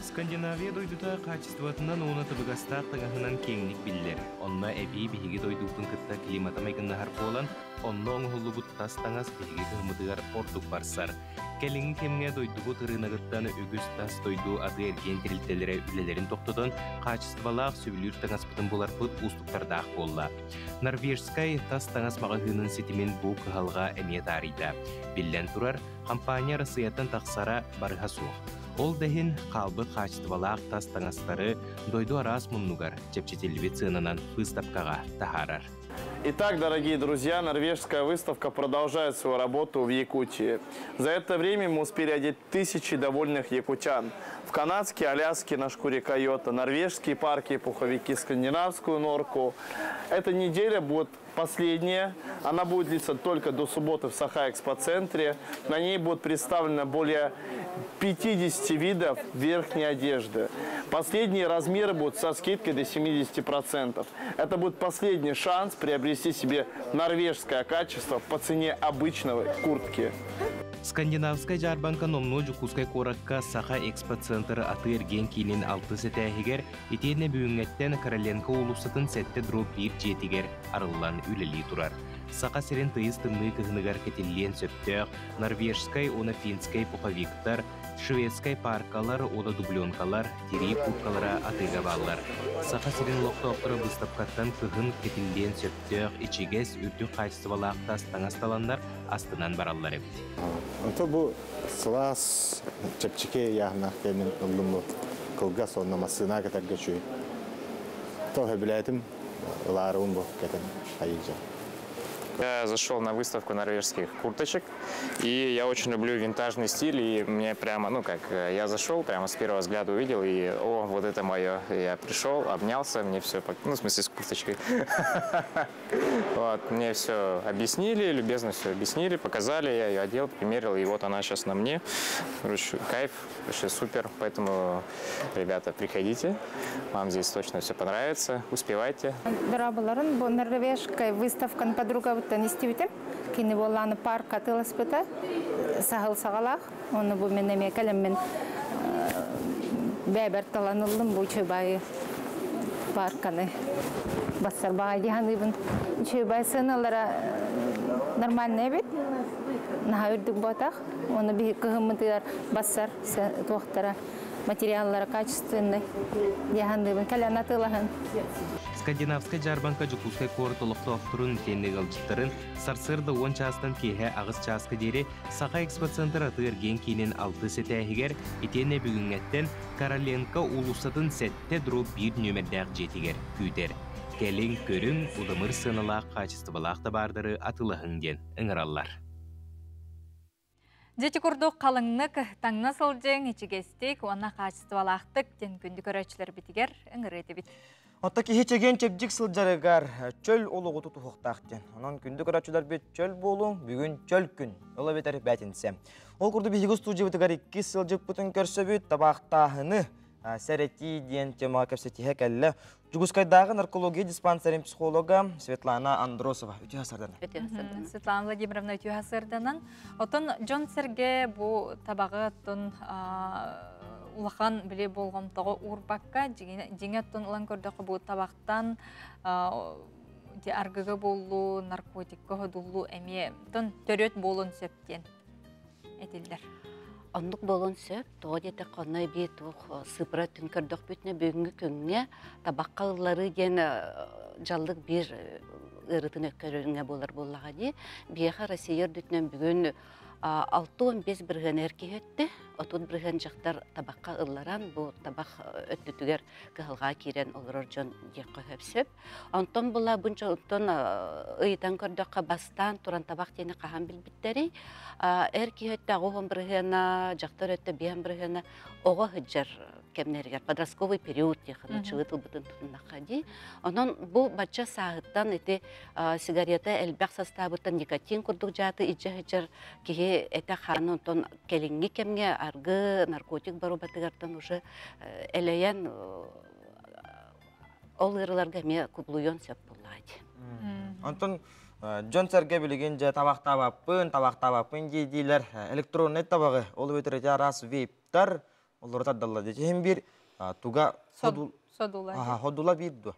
Скандинавия дойдута качествотынан оңаты бұғастақ таңағынан кеңлік білдер. Онна әбей бейге дойдуқтың күтті климата майгынна харпы olan, онна оңғылы бұт тас таңас бейге кығымыдығар ордық барсар. Кәліңін кемге дойдуғы тұрынағыттан өгіз тас дойду ады әрген терілтелері үлелерін тоқтыдан качестволақ сөйлер таңас бұтын болар бұт ұстықтардақ болла. Норвежскай тас таңас мағығының сетімен бұл қығалға әмет арыйда. Білден тұрар, компания Россияттан тақсара барыға соқ. Ол дәхін қалбы качестволақ тас таңастары дойду арас мұннугар чепчетеліве ценанан выставкаға тахарар. Итак, дорогие друзья, норвежская выставка продолжает свою работу в Якутии. За это время мы успели одеть тысячи довольных якутян. В канадские Аляски на шкуре койота, норвежские парки, пуховики, скандинавскую норку. Эта неделя будет последняя. Она будет длиться только до субботы в Саха-экспоцентре. На ней будет представлено более 50 видов верхней одежды. Последние размеры будут со скидкой до 70%. Это будет последний шанс приобрести себе норвежское качество по цене обычной куртки. Скандинавская жарбанка номно Жукускай коракка Саха экспоцентр аты ерген кейінен 6 сәтәхігер, етене бүйінгеттен Короленко улусатын сәтті дроп 1 жетігер арылан үлелі тұрар. сақа сирен тыйыз тымны кыгыныгар кетиллен сөптөк, норвежскай, оны финскай пуховиктар, шведскай паркалар, оны дубленкалар, тири путкалара атыга баллар. Сақа сирен лоқтоқтыры бұстапкаттан кыгын кетиллен сөптөк, ичигес үрдү качествалаақта астаңасталандар астынан бараллар эбит. Онто бу слас чепчике яхна кемин уллуму кылга сонна масына кетерге чүй. То билетим ларум бу кетен айжа. Я зашел на выставку норвежских курточек, и я очень люблю винтажный стиль, и мне прямо, я зашел, прямо с первого взгляда увидел, и, вот это мое. Я пришел, обнялся, мне все, в смысле, с курточкой. Вот, мне все объяснили, любезно все объяснили, показали, я ее одел, примерил, и вот она сейчас на мне. Короче, кайф, вообще супер, поэтому, ребята, приходите, вам здесь точно все понравится, успевайте. Дорабаларын, бұл норвежская выставка подруга Танистивитем, киневоланы парк атылас бета, сахал сагалах, оны бу менеме калеммен бәбәр таланылдым бу чөбай парканы басар бай диханыбын чөбай сыналара нормальный бит, наха үрдік батақ, оны бі кығымытыдар басар тоқтара материаллары качественный диханыбын кален атылахын. Скандинавская жарбанка жукускай корытылықты оқтырын теннег алжыттарын сарсырды 10 частан кейе ағыз часкы дере сақа экспоцентр атығыр ген кейінен 6 сетәйгер етене бүгінгеттен Короленко улусатын сәтте дұру бір нөмірдәқ жетігер күйтер. Кәлін көрін ұдымыр сынылақ қачыстыбылақты бардыры атылығын ден ұңыралар. Дети курдук қалыңнық таңна сылжың ичігестік, оны қачыстыбалақтық ден күнді көрәчілер бітігер ұңырыды бит. Отта кихичеген чепжик сылжарыгар чөл олугу тутуқтақтен. Онан күнді көрәчілер бет чөл болуң, бүгін чөл күн. Ола бетер бәтінсе. Ол күрді бейгі студия бітігар 2 сылжық бұтын көрсі бет табақтағыны сәрети ден тема көпсетіге кәлі. Жүгіскайдағы наркология диспансерин психолога Светлана Андросова. Өте асырданы. Светлана Владимировна өте асырдынан. Отын Джон Серге бұл табағы улахан біле болғамтығы урбакка жеңеттің ұлан көрдіқі бұл табақтан аргыға болу, наркотикка hodullu әме тон төрет болын сөптен әтелдер. Ондық болын сөп, тоғы деді қонай бет сыпыра түн көрдіқ бүтіне бүгінгі күнге табаққалылары ден жалдық бір ұрытын өккөріңе болар болаға де. Бияға Россия дүтінен бүгін 6-15 бірген әрке өтті. Отын бірген жақтар табаққа ұлларан, бұл табақ өттітігер қығылға керен олырыр жон деқі өпсіп. Онтон бұла бұнша ұттон ұйытан көрдіққа бастан тұран табақ тені қаған білбіттері. Әрке өтті ағуғын біргені, жақтар өтті бейін біргені оға хүджар кемнергер, подростковый период деханы чығытыл бұтын тұтынаққа дей. Онын бұл бача сағыттан әті сигарета әлбәқ састабыттан никотин күрдік жаты иджа хүджар кеге әті қаны онтон келінгі кемге арғы наркотик бару батығартан уже әләйен ол ғырларға ме күблуйон сөп болады. Онтон Джон Серге білген жа табақ-табаппын дейдейлер электронный табағы олы өтірі арас вейптар олар таддалла дейді. Hem bir tuga hodula birdu.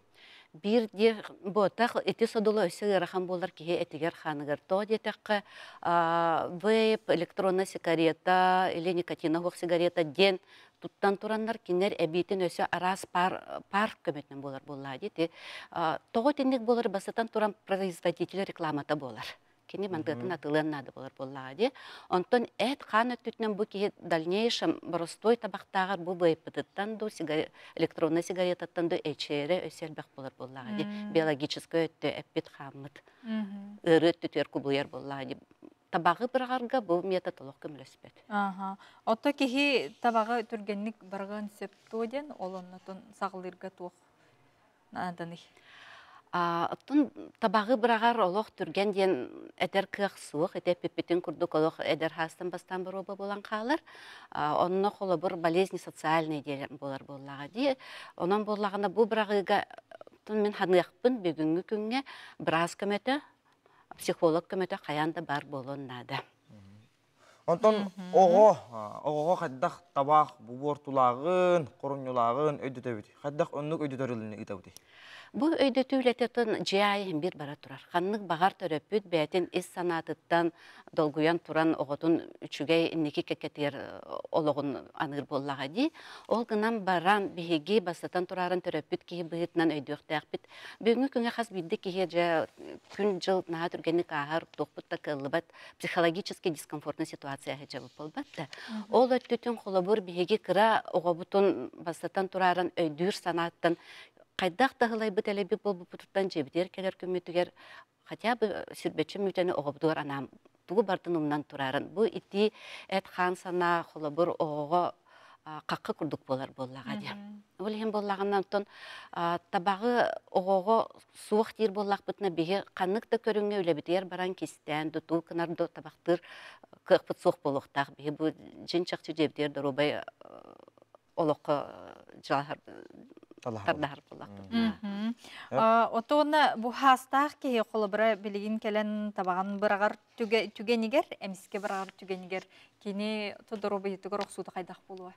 Bir de botak eti sodula öse rahan bolar ki etiger xanıgar to detakka vape elektronna sigareta или никотиновых сигарета ден туттан тураннар кинер эбитин өсө арас пар көмөтнөн болар боллади те того тендик болар басатан туран производитель рекламата болар. Кини мандатын атылын нады болар боллади. Онтон эт хан өттүтнен бу ки дальнейшем простой табактагар бу вейптыттан ду электронный сигаретаттан ду эчере өсөлбак болар боллади. Биологический өттү эппит хаммыт. Өрөттүтөр кубуяр боллади. Табағы бірғарға бұл метод олық көмілеспет. Отто кехи табағы түргенlik барған сөпті оден, олоннатын сағылырға туық наданы? Оттын табағы бірғар олық түрген ден әдер кіғ суық, әдер пеппетін күрдік олық әдер хастан бастан бір оба болан қалыр. Онына қолы бір болезни социальный делен болар болаға де. Онан болағына бұл бірағыға мен ханықпын бүгінгі күнге біраз көметі психолог көмөтө каянда бар болон нада. Онтон ого хаддах табак бубортулагын, корунюлагын өйдөтөбүт. Хаддах оннук өйдөтөрүлүнү итабыт. Бу өйдөтүүлететін жайын bir бара турар. Ханнык багар төрөппүт бәтин ис санатыттан долгуян туран оғотун үчүгей инники кекетер ологун аныр боллага ди. Ол гынан баран биһиги бастатан турарын төрөппүт киһи быһытынан өйдөктәкпит. Бүгүнкү күнгө хас бидди киһи жа күн жыл наһа түргенник ахар тохпутта кылыбат психологически дискомфортный ситуация хәҗәбе болбат. Ол өттүтүн холобур биһиги кыра оғобутун бастатан турарын өйдүр санаттан Кайдах тахылай бит әле бит бу путуттан жебдер келер көмөтүгер хотя бы сүрбече мүтәне оғобдуар анам тугу бартын умнан турарын. Бу ити эт хан сана холобур оого каккы курдук болар боллага ди. Ол хем боллагандан тон табагы оого суык тир боллак битне биге канык да көрүнгө үле битер баран кистен дуту кынарды табактыр кыпыт суык болуктак биге бу жинчакчы жебдер доробай олоққа жахар тардахар боллак. Отуна бу хастах ки холобра билигин келен табаган бирагар түгенигер, эмиске бирагар түгенигер кини тодоробы итигер оксуды кайдах болуа.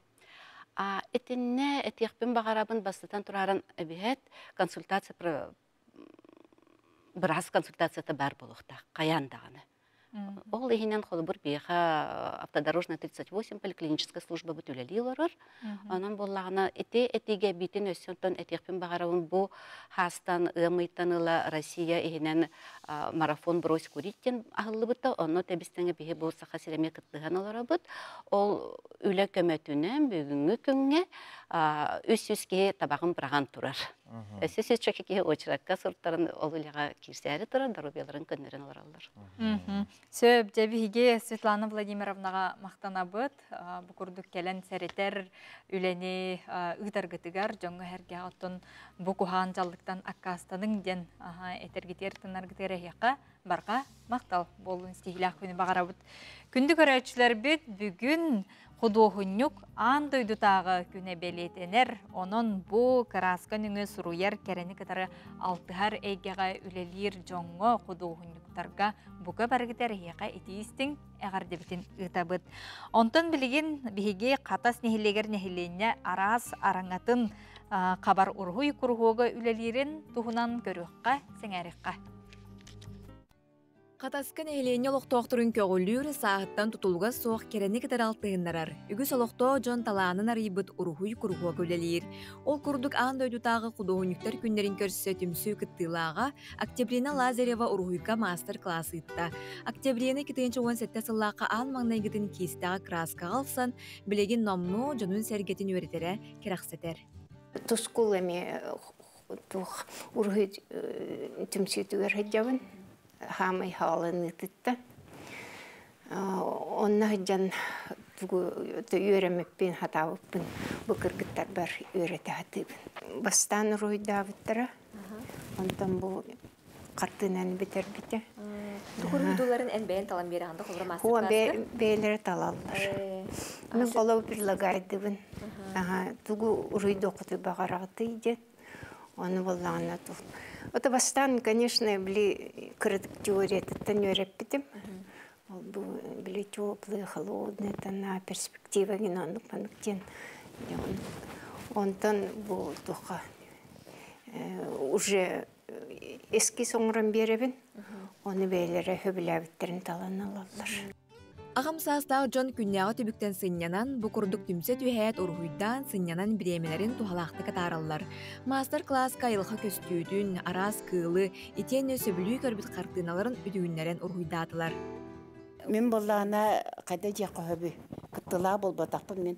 Этинне этиякпен багарабын бастатан турарын эбиhet консультация біраз консультацияда бар болуқта, қаяндағаны. Ол ихинен холбур бейха автодорожная 38 поликлиническая служба бүтүлели олар. Анан боллагына этиге битин өссөнтөн этиякпен багарабын бу хастан ымыйтаныла Россия ихинен марафон брось куриттен агылыбытта, онно тебистеңе бихе бу саха сиреме кыттыган оларабыт. Ол үле көмөтүнөн бүгүнгү күнгө 300 табагын браган турар. 300 чекеге очракка сорттарын олуляга кирсәре турар, дарубеларын көннөрөн оларалар. Сөп жабиге Светлана Владимировнаға мақтанабыт, бу курдук келен сәретер үлени ыдаргытыгар жоңго herге аттон бу кухан жаллыктан аккастаның ден этергитер тынаргытер яка барга мактал болун стихилах күнү багарабыт. Күндү көрөчүлөр бит бүгүн Худохунюк андойдутағы күне белетенер, онон бу краска нүңі суруяр кәрені катары алтыхар әйгеға үлелер жоңғы худохунюктарға бұға баргытар еға етейістің әғардебетін ұтабыт. Онтон білген бігі қатас нехилегер нехиленне арас араңатын қабар ұрғуй күрғуға үлелерін тұғынан көріққа сеңәріққа. Қатасқан әйлене олықтоқтырын көгілір сағыттан тұтылға соқ керені кетер алтығындарар. Үгіс олықто жон таланын арайбыт ұрғуй күрғуа көлелер. Ол күрдік аңды өйдутағы құдығынықтар күндерін көрсі түмсі күттілаға Октябрина Лазарева ұрғуйка мастер-класс итта. Октябрина 2017 сыллаққа ан маңнай гітін кейстіға краска қалсан, білеген номну жонун сәргетін өретері керақсетер. Тұскул әме ұрғуй түмсі түгер хеджавын. Хамай халын ититта. Онна жан үйремеппен хатабыппын. Бу кыргыттар бар үйрете хатыбын. Бастан ройдабыттара. Онтан бу картынан битер бите. Тугур видеоларын эн бейн талан бери анда холбур мастер-класска. Хуа бейлер талаллар. Мен голов предлагайдыбын. Тугу ройду окуты багарагыты идет. Оны боллағына тұл. Ота бастан, конечно, били кырдык теорияттан өреппетім. Били теплый, холодный, тана перспектива генандық панықтен. Онтан бұл тұқа уже эски соңырын беребін. Оны бейлері хөбіләбіттерін талан алалар. Ағам састағы жон күнняғы түбіктен сынянан, бұ күрдік түмсе түйәет ұрғыйдан сынянан біремелерін тухалақты катаралар. Мастер-класска айылға көстүйдін, арас кылы, итен өсі бүлі көрбіт қартыналарын үдігінлерін ұрғыйдатылар. Мен болағына қайда жақы хөбі, күттіла болбатақпын мен.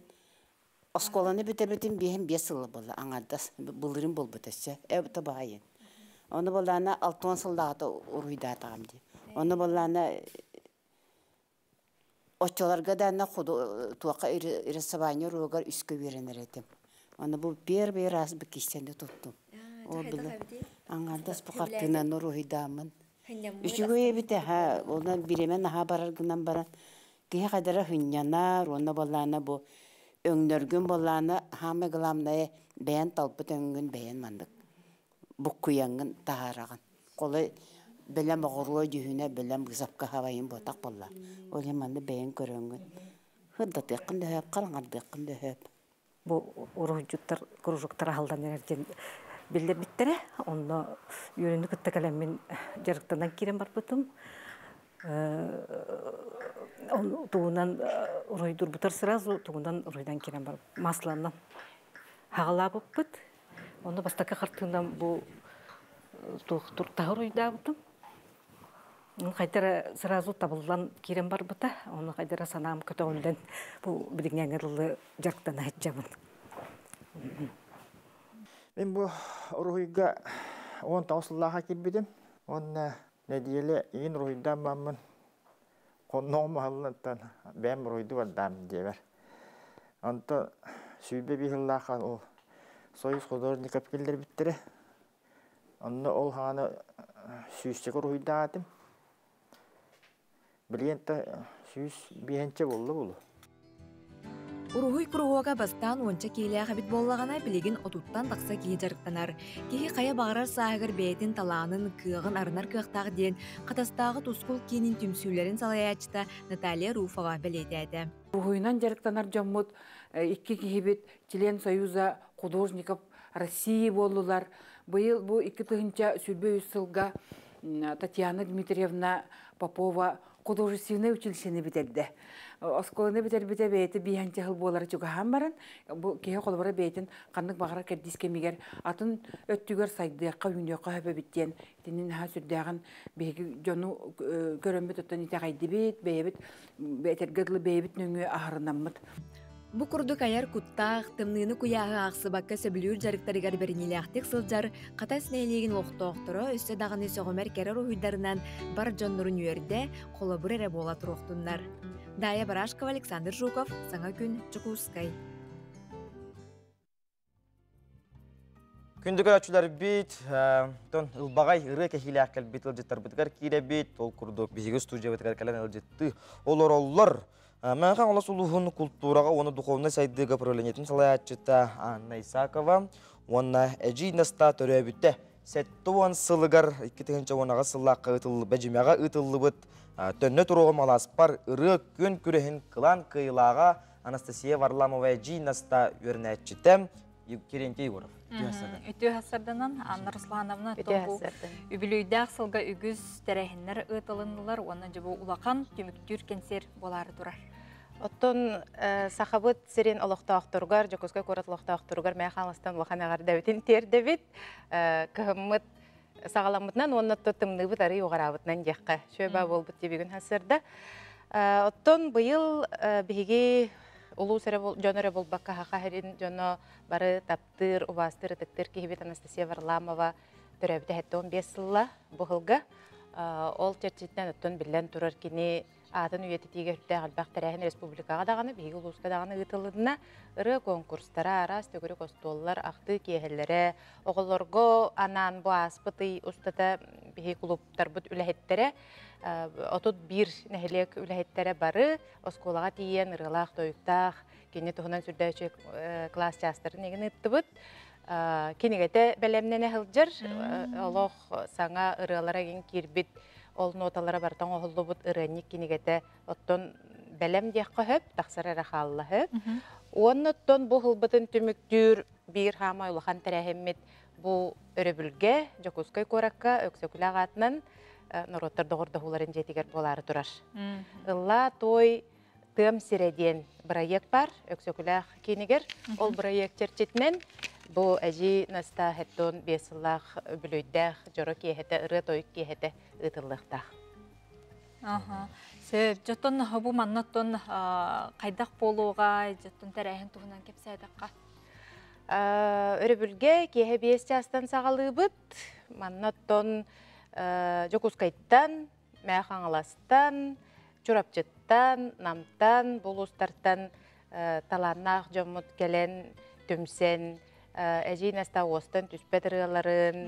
Осколаны бітебетін бейім 5 сылы болды, аңадас, бұлырын болбатасы, әбіті бағайын. Оны болағына 6 сылдағы ұрғыйдатығам де. Оны болағына Оччоларга да на ходу туака ирсабаня рогар үскө беренер этим. Аны бу бер раз бикистенде туттум. О биле. Аңардас бу картына нурухидамын. Үчүгө эбите ха, ондан биремен ха бараргынан баран. Кие кадара хыннана, онна баллана бу өңнөргүн баллана хаме гламнае бен талпыт өңгүн бен мандык. Букуяңын таараган. Колы Белем оғыруа дүйіне, белем ғызапқа хавайын ботақ болла. Ол еманды бәйін көріңін. Хыдда текінді хөп, қалаңар текінді хөп. Бұл ұрғыжықтар, күріжіктар алдан әрден Билдер биттере, онно юрүнү кыттакалам мен жарыктанан кирен барбытым. Тугунан уройдур бутар сразу, тугунан уройдан кирен бар. Масланнан хагалабып бит. Онно бастакка картынан бу туртагы уройдабытым. Кайтара сразу табылдан кирен барбыта. Оны кайтара санам көтөгөндөн бу бидигнеңерлы жарыктана хетжабын. Мен бу уройга он таусыллаха килбидим. Онна недиеле ин уройдан мамын. Конно махаллантан бем уройду вадам дебер. Анта сүйбе бихиллахан ол союз художников келдер биттере. Онна ол ханы сүйүстө уройдатым. Билента сүйүс бихенче болду болу. Уругуй куругуага бастан онча кийлээх бит боллагана билигин отуттан такса кии жарыктанар. Кихи кая багарар саагыр бээтин талаанын кыагын арынар кыактаах диэн катастаагы тускул киинин түмсүүлэрин салаячта Наталья Руфова белетээди. Уругуйнан жарыктанар жоммут икки кихибит член Союза художников России болулар. Быйыл бу 2000 сылга Татьяна Дмитриевна Попова художественное училищені бітерді. Осколыны бітер-бітер бейті бейханчы хыл болары чуға хамбарын, бұл кейі қолбары бейтін қандық бағара кәрдіске мегер атын өттігер сайдыққа үйіндеққа хөпі біттен. Тенін ха сүрдіғін бейгі жону көрінбі тұттан ете қайды бейт, бейбіт, бейтергідлі бейбіт нөңі ағырынаммыд. Бу курдук аяр куттаах, тымныны куяғы ақсы бакка сөбілүр жарықтарыгар берінеліяқтық сылжар, қата сінейлеген оқтоқтыры өсі дағыны соғымер кәрі рухуйдарынан бар жоннырын үйерде қолы бұр әрі бола тұруқтынлар. Дая Барашкова, Александр Жуков, Саңа күн, Чукускай. Күндігі өтшілер бейт, ұлбағай ұры кәхілі әкел бейт ұлжеттар бітігер кейде бейт, ол күрдік бейгі студия бітігер кәлен ұлжетті. Олар. Мәңқан олас ұлығын культураға, оны духовны сайдыға проленетін салаятчыта Анна Исакова, оны әжі наста төрі өбітті. Сәтті он сылығар, 2-тігінші онаға сыллаққа ұтылы, бәжімеға ұтылы бұд, төнні тұрғым аласпар, ұры күн күрехін қылан қиылаға Анастасия Варламова әжі наста өрінәтчіті. Керенкей көріп. Үтü hasardanan Anna Ruslanowna tobu übülüydaq sılga ügüz tərəhinlər ıtılındılar, onun jabı ulaqan tümüktür kenser bolары durar. Оттон сахабыт сирен олохтоохторгар, жокускай коратлохтоохторгар мэханластан ваханагар давитин тердебит, кыхыммыт сагаламытнан оннотто тымныбыт ары югарабытнан жакка шөба болбут дебигин хасырда. Оттон быйыл биги улуу жонора болбакка хахарин жоно бары таптыр, убастыр, тыктыр кихибит Анастасия Варламова төрөбүтэ хетте 15 сылла бухылга. Ол черчиттен оттон билен турар кини атын үйететиге хүртэ албак тарахин республикага даганы, биги улууска даганы ытылыдына ыры конкурстара арас төгөрү костоллар акты киехеллере, оголорго анан бу аспыты устата биги клубтар бут үлэхеттере, отут бир нехелек үлэхеттере бары, осколага тиен ырылах тойуктах, кини тухунан сүрдөчү класс частарын еген ыттыбыт. Кинигете белемнене хылжыр, олох саңа ырылара ген кирбит, ол ноталара бартан оғылы бұд ырынник кинигете оттон бәлем дейққа хөп, тақсара рахалла хөп. Оныттон бұл хылбытын түміктүр бір хама ұлыған тәрәхеммет бұл өрөбілге, жокускай коракка, өксөкілі ағатынан нороттар доғырдығыларын жетігер болары тұрар. Илла той тым сиреден проект бар, өксөкілі кинигер, ол проект черчетінен бұл әжі наста хеттон бесыллах бүлөйдәх, жоры кейхеті, ұры тойық кейхеті ұтылықтақ. Сөп, жөттон бұл маннаттон қайдақ болуға, жөттон тәрәйін туғынан кепсәйдаққа? Өрі бүлге кейхе бесте астан сағалы бұд, маннаттон жокускайттан, мәхаңыластан, чурапчыттан, намтан, бұлыстартан, таланнақ жомут келен, түмсен, әжейін аста остан түспет ырыларын,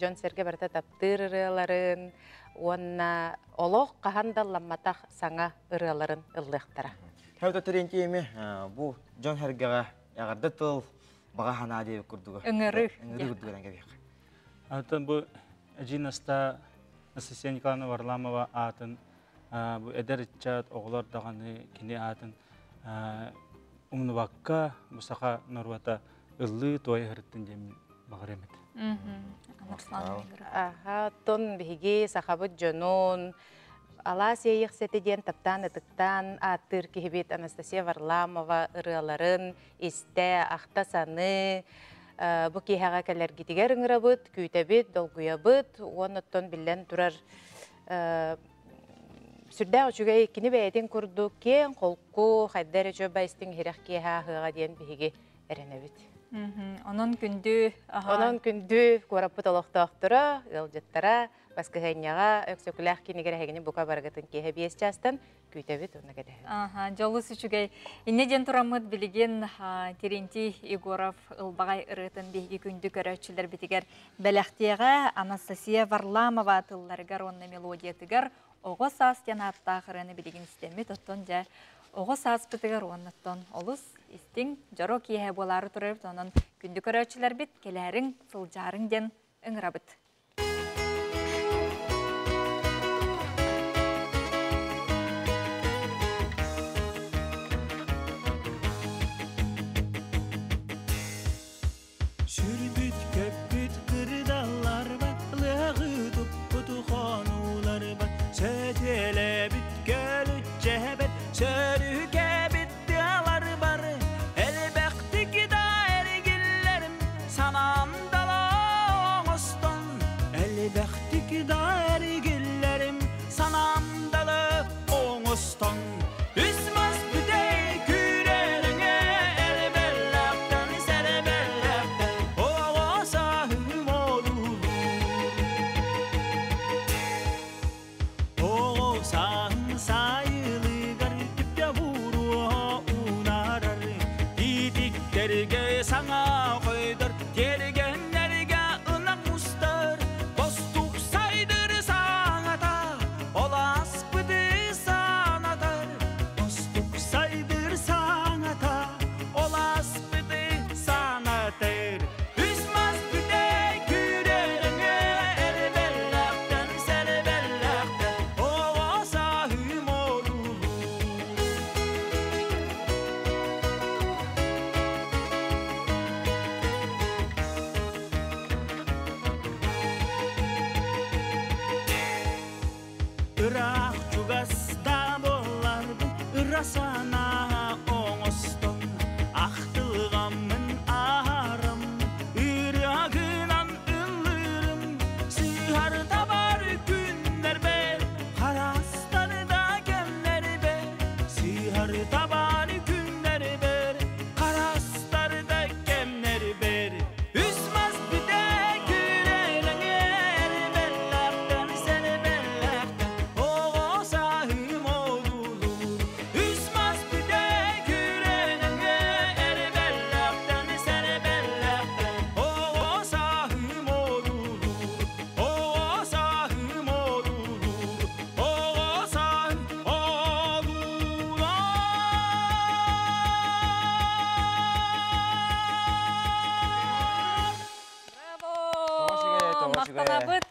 жон серге барта таптыр ырыларын, онна олық қағандалламатақ саңа ырыларын ылдықтара. Хәуді түренкейме, бұл жон хәргеға яғарды тұл баға хана дейіп күрдігі. Үңірі. Үңірі күрдігірен кәбек. Атын бұл әжейін аста Анастасия Николаевна Варламова атын, бұл әдер итчат оғылар дағаны кене атын, умныбаққа мұсақа норвата ыллы той хырыттын жемін бағыр емет. Тон биһиги сахабыт жонун, ала сейих сетеден таптан ытыктан аттыр кихибит Анастасия Варламова ырыаларын, исте, ахта саны, бу кихага кәлергитигер ыңырабыт, күйтәбит, долгуябыт, оныттон билен турар сүрдә учугай кини бәйтен курду кен қолку хайдар өчө байстың хирах киха хыга диен биһиги эренебит. Онон күндү кораппыт олоқтоқтыра, ылжыттара, баскыхайняға өксөкіләқ кенегер хәгені бұқа барғытын кеге бес частан күйтәбет оны кәді. Жолы сүчүгей. Иннеден турамыд білеген Терентий Егоров ылбағай ырытын бейгі күнді көрәтшілер бітігер бәләқтеға Анастасия Варламова тылларығар онны мелодиятығар оғы сас тен аттағырыны білеген істемі тұттын жа оғы сас бітігер онныттын олыс истин жоро кие болары турып, онон күндү көрөчүлөр бит, келерин, сылжарың ден ыңырабыт. Сүрбүт көпбүт кырдаллар бар, лыгы туппуту хонуулар бар, сөтелебит көлүт жебет, сөрүге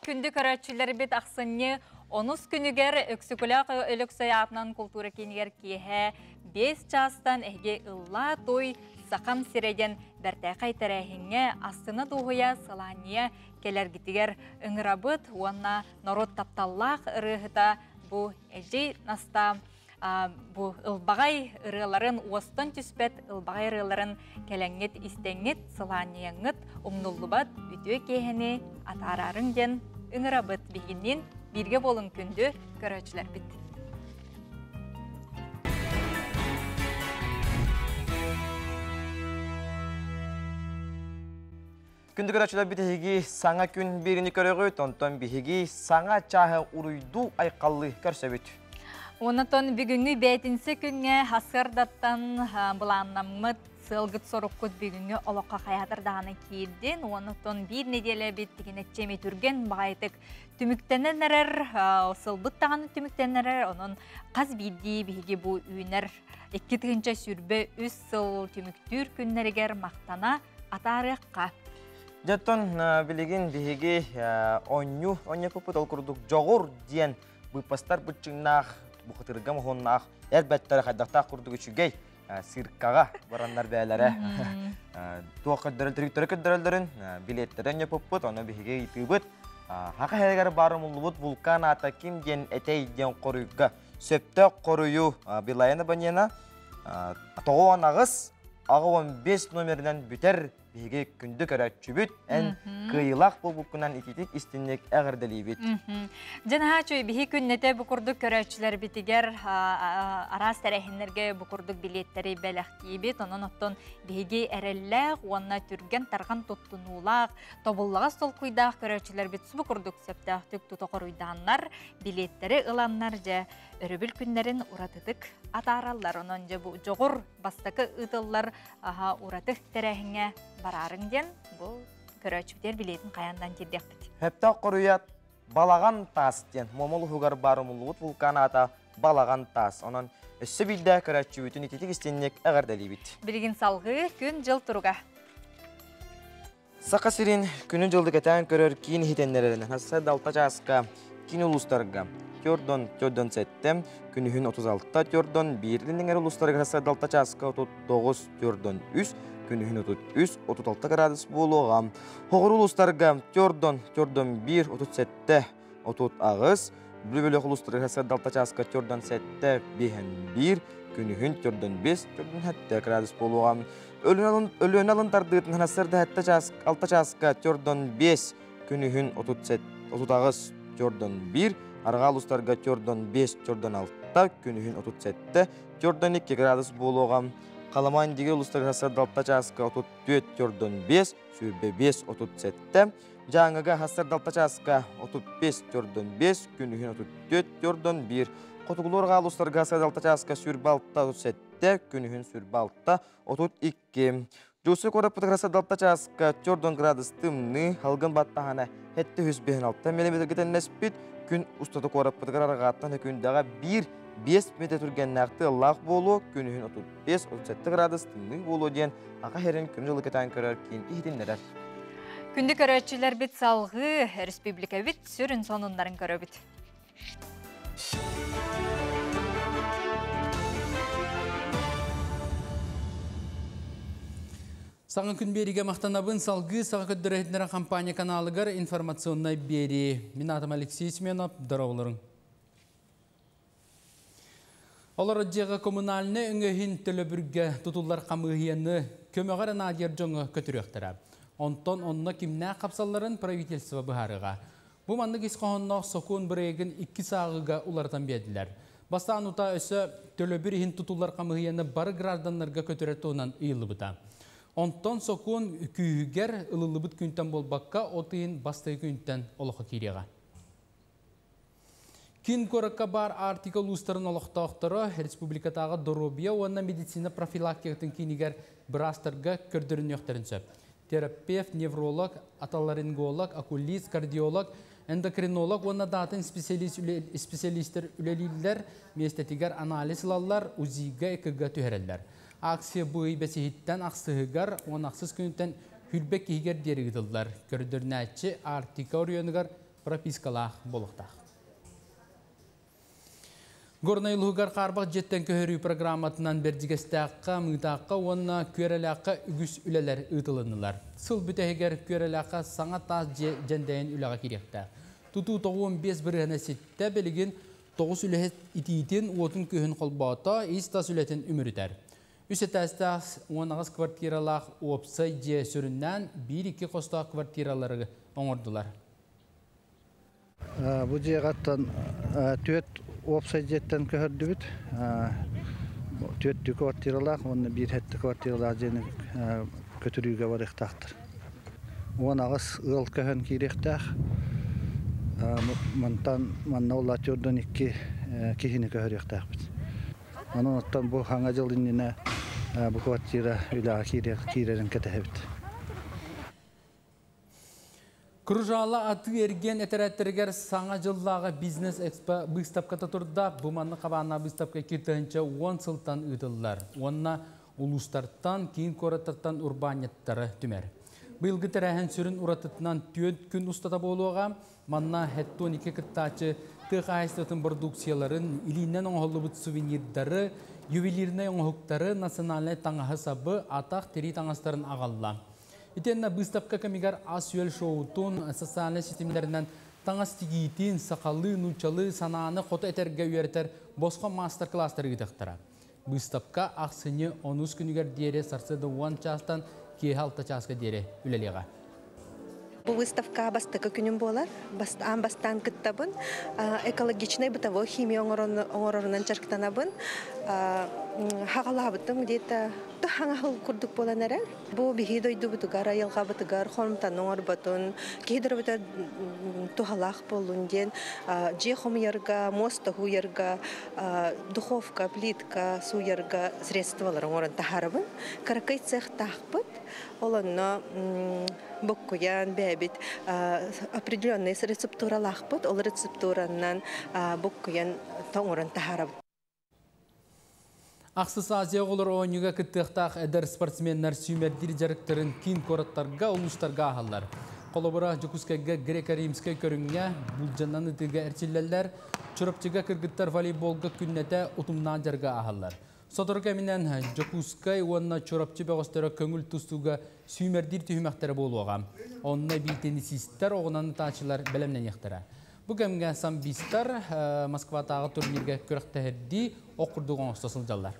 Күнді көрәтшілер бет ақсынне, онус күнігер өксікіліқ өліксай атынан культура кенігер кейе 5 частан әге ұлла той сақам сиреден бәрті қайтарайхіңе астына дұғыя сылания келергітігер ұңырабыт, онна народ тапталлақ ұрығыта бұ әжей наста bu ılbağay ırıların uostun tüspet ılbağay ırıların kelengit istengit sılaniyanıt umnullubat ütüye kehini atararın den ıngırabıt biginin birge bolun kündü köröçüler bit. Kündü köröçüler bitehigi sana gün birini körögü tonton bihigi sana çahı uruydu ayqallı körsöbüt. Onatон бүгүнгү бәйтинсе күнгө хасырдаттан буланнаммыт сылгыт соруккут бүгүнгү олокка хаятыр даганы кийдин. Онатон бир неделе бит дигенечеме түрген багайтык түмүктенерер, сылбыт даганы түмүктенерер, онун каз бидди биги бу үйнер 2 тыгынча сүрбө 3 сыл түмүктүр күннеригер мактана атарыкка. Жаттон билигин биги онню пупут олкурдук жогур диен выпастар бутчыңнах Бұқытырғым ғоннақ әрбәттері қайдақта құрды күшігей сиркаға бараннар бәләрі. Туа көддөрөлдөрүн билеттерен yapıппыт, оны бихиге итыбыт. Хақа хәлгәр барым улыбыт вулкан атаким ген этей ден қоруйга. Сөпті қоруйу билайыны банена. Тоғуан ағыз, ағы 15 номерінен бүтер бихиге күнді көрәтчүбіт. Ән кыйлақ бұл бұқынан итетік істіннек әғірділей біт. Жана чөй бихи күннете бұқұрдық көрәтчілер бітігер арас тәрәхінлерге бұқұрдық билеттері бәләқтей бит. Онын оттон бихиге әрелләқ, онына түрген тарған тоттынулақ, тобыллаға стол құйдақ көрәтчілер бит. Бұқұрдық сөптәқтік тұтақырыйданлар, билеттері ыланлар жа өрөбіл күнлерін ұратыдық атаралар. Онын жа бұл жоғыр бастақы ұтылар ұратық тәрәхінге барарың ден бұл көрәтчілер билетін қаяндан кердек біт. Хепта қоруят балаған тас ден. Момол хугар барымылуыт вулкан ата балаған тас. Онын өссі білді көрәтчілетін ететік істеннек әғардәлей бит. Білген салғы күн жыл тұруға. Сақа сирин күнін жылды кәтән көрер кейін хитенлерінен. Хасса далта жасқа кейін ұлыстарға. Тёрдон сәттем, күнігін 36-та тёрдон 1-дің әрі ұлыстарға хасса далта жасқа 39 тёрдон 3, күнігін 33-36 градус болуға. Хоғыр ұлыстарға тёрдон 1, 37-те 30 ағыз, бүлі ұлыстарға хасса далта жасқа тёрдон 7-те 1, күнігін тёрдон 5, 7 градус болуға. Өлін алындардығытын хассарда 6 жасқа тёрдон 5, күнігін 30 ағыз тёрдон 1, Арғал ұстарға тёрдон 5, тёрдон 6, күнігін 37, тёрдон 2 градус болуға. Қаламайын дегер ұлыстарға хасарда 6 жасқа 34, тёрдон 5, сүрбе 5, 37. Жаңыға хасарда 6 жасқа 35, тёрдон 5, күнігін 34, тёрдон 1. Қотығылырға ұлыстарға хасарда 6 жасқа сүрбе 6, 37, күнігін сүрбе 6, 32. Жосы көріппіті хасарда 6 жасқа тёрдон градус тымны, халғын баттағана хетті 106 мм нәспет, күн ұстаты қорап бұтығар арағаттан күндағы 1-5 метр түрген нақты лақ болу, күнігін 35-37 градус тымның болу ден аға херін күн жылы кетайын көрер кейін ихтенлерер. Күнді көрәтчілер бит салғы, республика бит сүрін сонындарын көрі бит. Саңын күн беріге мақтанабын салғы саға көддірәйтінері компания каналығыр информационной бері. Мен атым Алексей Сменов, дұрауларың. Олар жеға коммунальны үңіхін төлі бүрге тұтулар қамығияны көмеғар надер жоңы көтіріқтірі. Онтон онына кімнә қапсаларын правительство бұхарыға. Бұл маңдық исқоғыннақ соқуын бірегін 2 сағыға ұлардан беділер. Бастан ұта өсі төлі бүрігін тұтулар қамығияны бары гражданларға көтірәті онан ұйылы бұта. Онтон соқуын күйігер ұлылыбыт күнтен болбаққа отыйын бастығы күнтен олықы кереға. Кин көрікке бар артикл ұстарын олықтақтыры республикатағы Доробия онна медицина профилактикатын кейінігер бірастырға көрдірін өқтерін сөп. Терапевт, невролог, аталаринголог, окулист, кардиолог, эндокринолог онна датын специалистер үлелілер местетігер анализлалар УЗИ-га екіға түхерелер. Аксия бұй бәсейттен ақсығығар, он ақсыз күнттен хүлбек кейгер дерігіділдер. Көрдірнәтші артика орионығар пропискалақ болуқтақ. Горнайлығығар қарбақ жеттен көхірі программатынан бердігестәққа, мұйтаққа, онына көреләққа үгіс үлелер ұтылынылар. Сыл бүтәгер көреләққа саңа таз жәндәйін үліға керекті. Тұту 15 бірғіне сетті білігін 9 үләхет итиетін отын көхін қолбаута, истас үләтін үмірітер. Үсетәстәс 10 квартиралақ опсай же сүріннен 1-2 қостақ квартиралары оңырдылар. Бұл жеғаттан төт опсай жеттен көхірді бүт. Төт квартиралақ, оны 1-7 квартиралақ жені көтіріуге бар иқтақтыр. 10 ұл көхін керектәқ. Мұнтан манна олар түрден 2 кехіні көхір иқтақ бүт. Onun ottan bu hangi yılında bu kvartira ülke kirerin ketebit. Kurjala atı ergen eteretterger sana yıllağı biznes expo bıstapkata turda bu manlı kabana bıstapka kirtahınca 10 sıltan ıdıllar. Onna ulustartan kiin koratartan urbaniyatları tümer. Bilgi terehen sürün uratıtından tüyöt gün ustada boluğa manna hetton 2 kıttaçı аттық айстатын продукцияларын, илинен оңғылы бұт сувенирдары, ювелирный оңғықтары национальный таңағы сабы атақ тери таңастарын ағалла. Итенна выставка камигар асуэл шоутун социальный системлерінен таңас тигитин, сақалы, нучалы, сананы қоты әтерге үйертер босқа мастер-кластары гитақтара. Выставка ақсыны 10 күнігер дере сарсыды 1 частан кейі 6 часқа дере үлелеға. Бұл выставка бастықы күнім болар. Бастан кіттабын. Экологичный бытовой химия оңырынан чарктанабын. Хағалабытым где-то хаңағыл күрдік болан әрі. Бұл бігі дойды бұтығар, айылға бұтығар, қонымтан оңыр бұтын. Кейдір бұты тухалақ болын ден. Же хомыярға, моста хуярға, духовка, плитка, суярға средствалар оңырын тахарабын. Каракай цех тақпыт. Оланна боккуян бәбит определенный рецептура лахпыт, ол рецептураннан боккуян тоңырын тахарабыт. Ақсыз Азия олар ойынуға күттіқтақ әдір спортсменнер сүймердер жарықтырын кин кораттарға, ұлыстарға ағалар. Қолыбыра жүкіскәгі грека-римскай көріңге бұл жаннан үтіге әрчілелер, чұрыпчыға кіргіттар волейболға күннеті ұтымнан жарға ағалар. Содыр кәмінен жүкіскай онына чұрыпчы бәғыстары көңіл тұстуға сүймердер түймәқтері болуға. Онына бейтенісістер оғынан тачылар бәлемнен ектірі. Бұл кәмінген самбистар Москватағы турнирге көріқтәхерді оқырдығын ұстасыл жалар.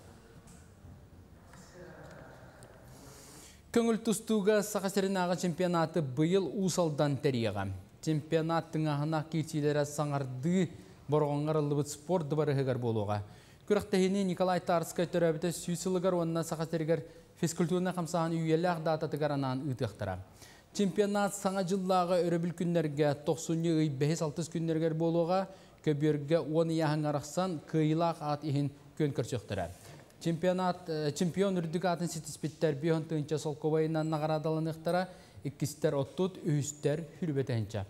Көңіл тұстуға Сақасерінағы чемпионаты бұйыл ұсалдан тәрияға. Чемпионаттың ағына кетселері саңарды бұрғанғар ұлыбыт спорт барығығар болуға. Көріқтәхені Николай Тарскай төрәбіті сүйсілігар онына Сақасерігер физкультурына қамсаған үйелі ағдататығар анан ұйтықтыра. Чемпионат саңа жыллағы өрөбіл күннерге 90-5-6 күннергер болуға көберге 10 яғын арақсан кыйлақ ат ехін көн көрсөқтірі. Чемпион үрдік атын сетіспеттер бейін тұңча солковайынан нағарадалынықтара, ikistер оттут, үйістер хүрбетенча.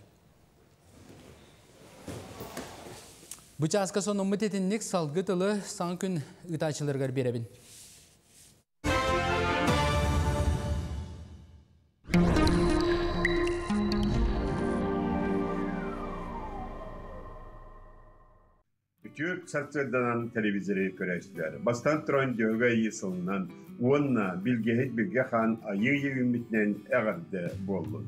Бұчасқа сон ұмыт етіннік салғытылы саңы күн ұтачылырғар беребін. Türk sartırdanan televizörü köreçler. Bastan trondiyoga yısılınan onunla bilge han ayı ümitlen eğardı bolun.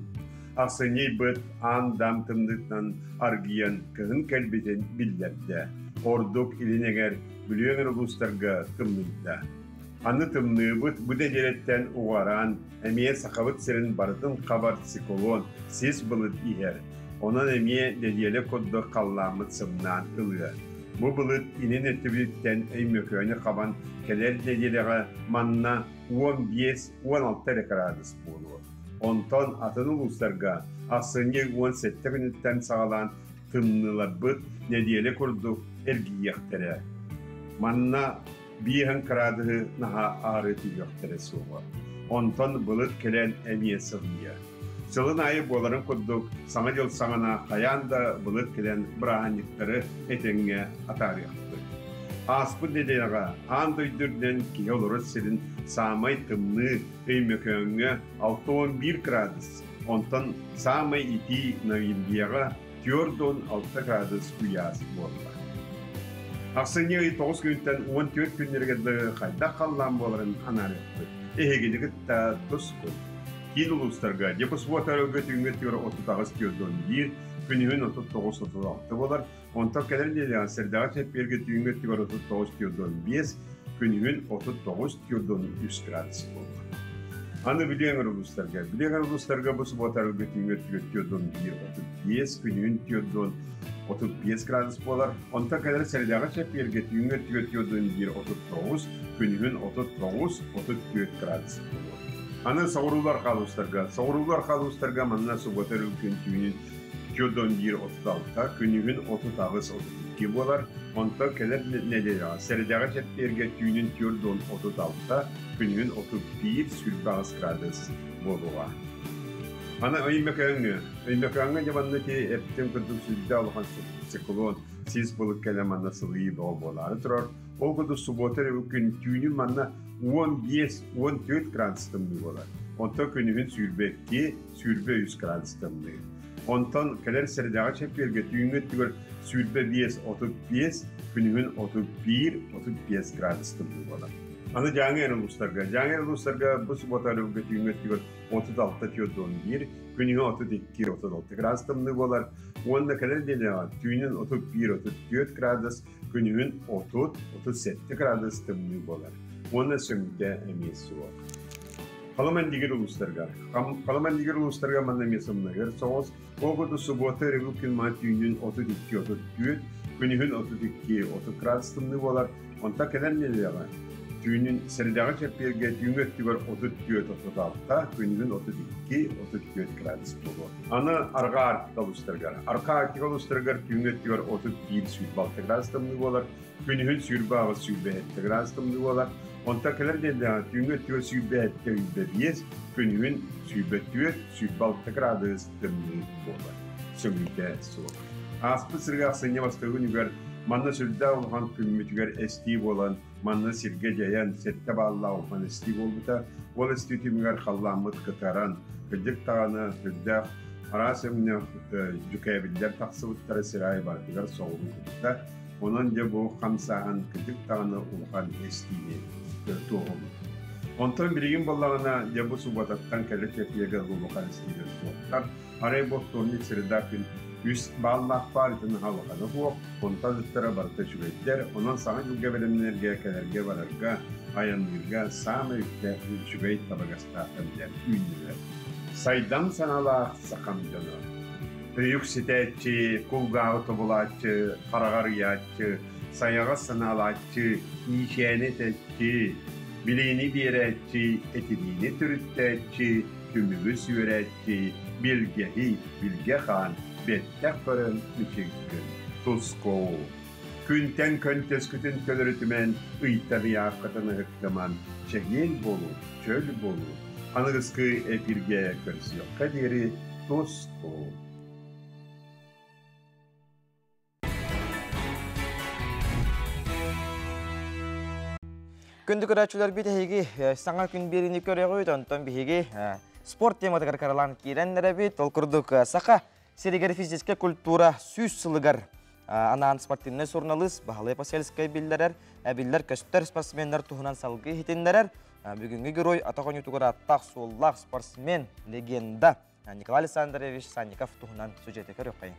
Aksini bıt andam tımdıktan argiyan kığın kelbeten billerde. Orduk ilineger bülüğün uluslarga tımlıkta. Anı tımlığı bıt bu deceretten uğaran emiye sakavıt serin barıtın kabar psikolon siz bılıt iher. Onun emiye dediyele kodda kallamıt sımnan ılıyor. Bu bılıt inin etibiritten eymököyünü kaban keler dediğine manna 15-16 gradus buluyor. Ondan atın uluslarga asınca 17 günütten sağlan tımnıla bıt nediyele kurduk ergiyektere. Manna bihan graduhu naha ağrıtı yoktere soğuk. Ondan bılıt kelen emiye sığınıyor. Sılın ayı boların kurduk, sana yıl sağına hayanda bılıt kelen bırahanlıkları etenge atar yaptı. Aspı dediğine an duydurdan ki oluruz senin samay tımlı öymökönge 6-11 gradus. Ondan samay iti navimbiyaga 4-6 gradus uyaz bollar. Aksınya 9 günden 14 günlerge kayda kallan boların anar yaptı. Ehegedeki ta tosku. Kin uluslarga Yekosvatar'a götürüngetiyor 39 kiyodon bir, günüğün 39-36 bolar. Ondan kadar dediğin serdağı tepkiye götürüngetiyor 39 kiyodon 5, günüğün 39 kiyodon 3 gradus bolar. Anı bileğen uluslarga bu Svatar'a götürüngetiyor kiyodon 1, 35, günüğün kiyodon 35 gradus bolar. Ondan kadar serdağı tepkiye götürüngetiyor kiyodon 1, 39, günüğün 39, 34 gradus bolar. Ana savrular kaluslarga manna Svatar ülkün kiyodon 1-36, günüğün 30-32 bolar. Ondan kadar neler serdağı tepkiye tüyünün kiyodon 36, günüğün 31 sülbağız gradus bolar. Ana öymekönge yamanlı ki epten kırdık sülde alıhan siklon siz balık kelem anna sılıyı bolar turar. O kadar Svatar ülkün tüyünün manna 15-14 gradus tımlı bolar. Ondan günüğün sürbe 100 gradus tımlı. Ondan kadar serdağı tepkiye tüyünün Sürdbe 35, günühün 31-35 gradus tımlı bolar. Anı Cangel uluslarga bu subotarı götüğün 36 tiyodon bir, günühün 32-36 gradus tımlı bolar. Onda kadar dene var. Tüyünün 31-34 gradus, günühün 30-37 gradus tımlı bolar. Onda söngde emesi var. Kalaman diğer uluslarga manna mesamnagar soğuz. Oğudu subotarı bugün matüğünün 32-34, günühün 32-30 gradus tımlı bolar. Onda kadar dene var. Tüyünün seridağı çepirge tüyün öttüğür 34-36, gününün 32-34 gradus bolu. Ana arka artikal uluslargar. Arka artikal uluslargar tüyün öttüğür 31-36 gradus tımlı bolar. Gününün sürbağı 37 gradus tımlı bolar. Onda kadar dene tüyün öttüğür 37-35, gününün 37-36 gradus tımlı bolar. Sömürde soğuk. Aspı sırgaq sanya bastığın yüger, manna sürda olhan kümmütüger esti olan, manna sirge jayan sette bağla olhan esti olbuta, ol esti tümüger xallamıt kıtaran, gıcık tağını hüddaq, arasımını cükayabiller taqsıvıttara siray bardıgar soğulu olbuta, onunca bu xamsağın gıcık tağını olhan estini doğulu. Ondan birigin bollağına ya bu subatattan kelle tepiye gazı olhan estini doğultar, araya bohtuğun içeridakın üst bağlaq paritini halqanı bu, kontazıttara barıta şübeytler, ondan sana yılga verimlerge kelerge vararga, ayanlırga, sağma yükle şübeyt tabagasta emler, ünlüler. Saydam sanalaq sakamcanı, büyük sitetçi, kulgağı tobulatçı, paragariyatçı, sayağa sanalatçı, işenet etçi, bileğini biretçi, etiliğini türüttetçi, tümüğü süretçi, bilgehi, bilgehan, Bettek fırın üçünkün, Tusko. Künten köntes kütün kölürütümen, ıyta riyakatını hıklaman, çegil bolu, çöl bolu, anıgıskı epirge kırsı yok. Kaderi Tusko. Күндік өрәтшілер бейті хеге саңа күн беріні көре қойды, онтан бейге спорт тематы қарқаралан кейренлері бейт, ол күрдік сақа серегер физическая культура сүз сылығар анаан спортивный журналист, бағалай поселскай білдерер, әбілдер көстер спортсмендер тұғынан салғы хетендерер. Бүгінгі герой атақон ютуғыр аттақ соллақ спортсмен легенда Николай Александрович Санников тұғынан сюжеті көрі қайын.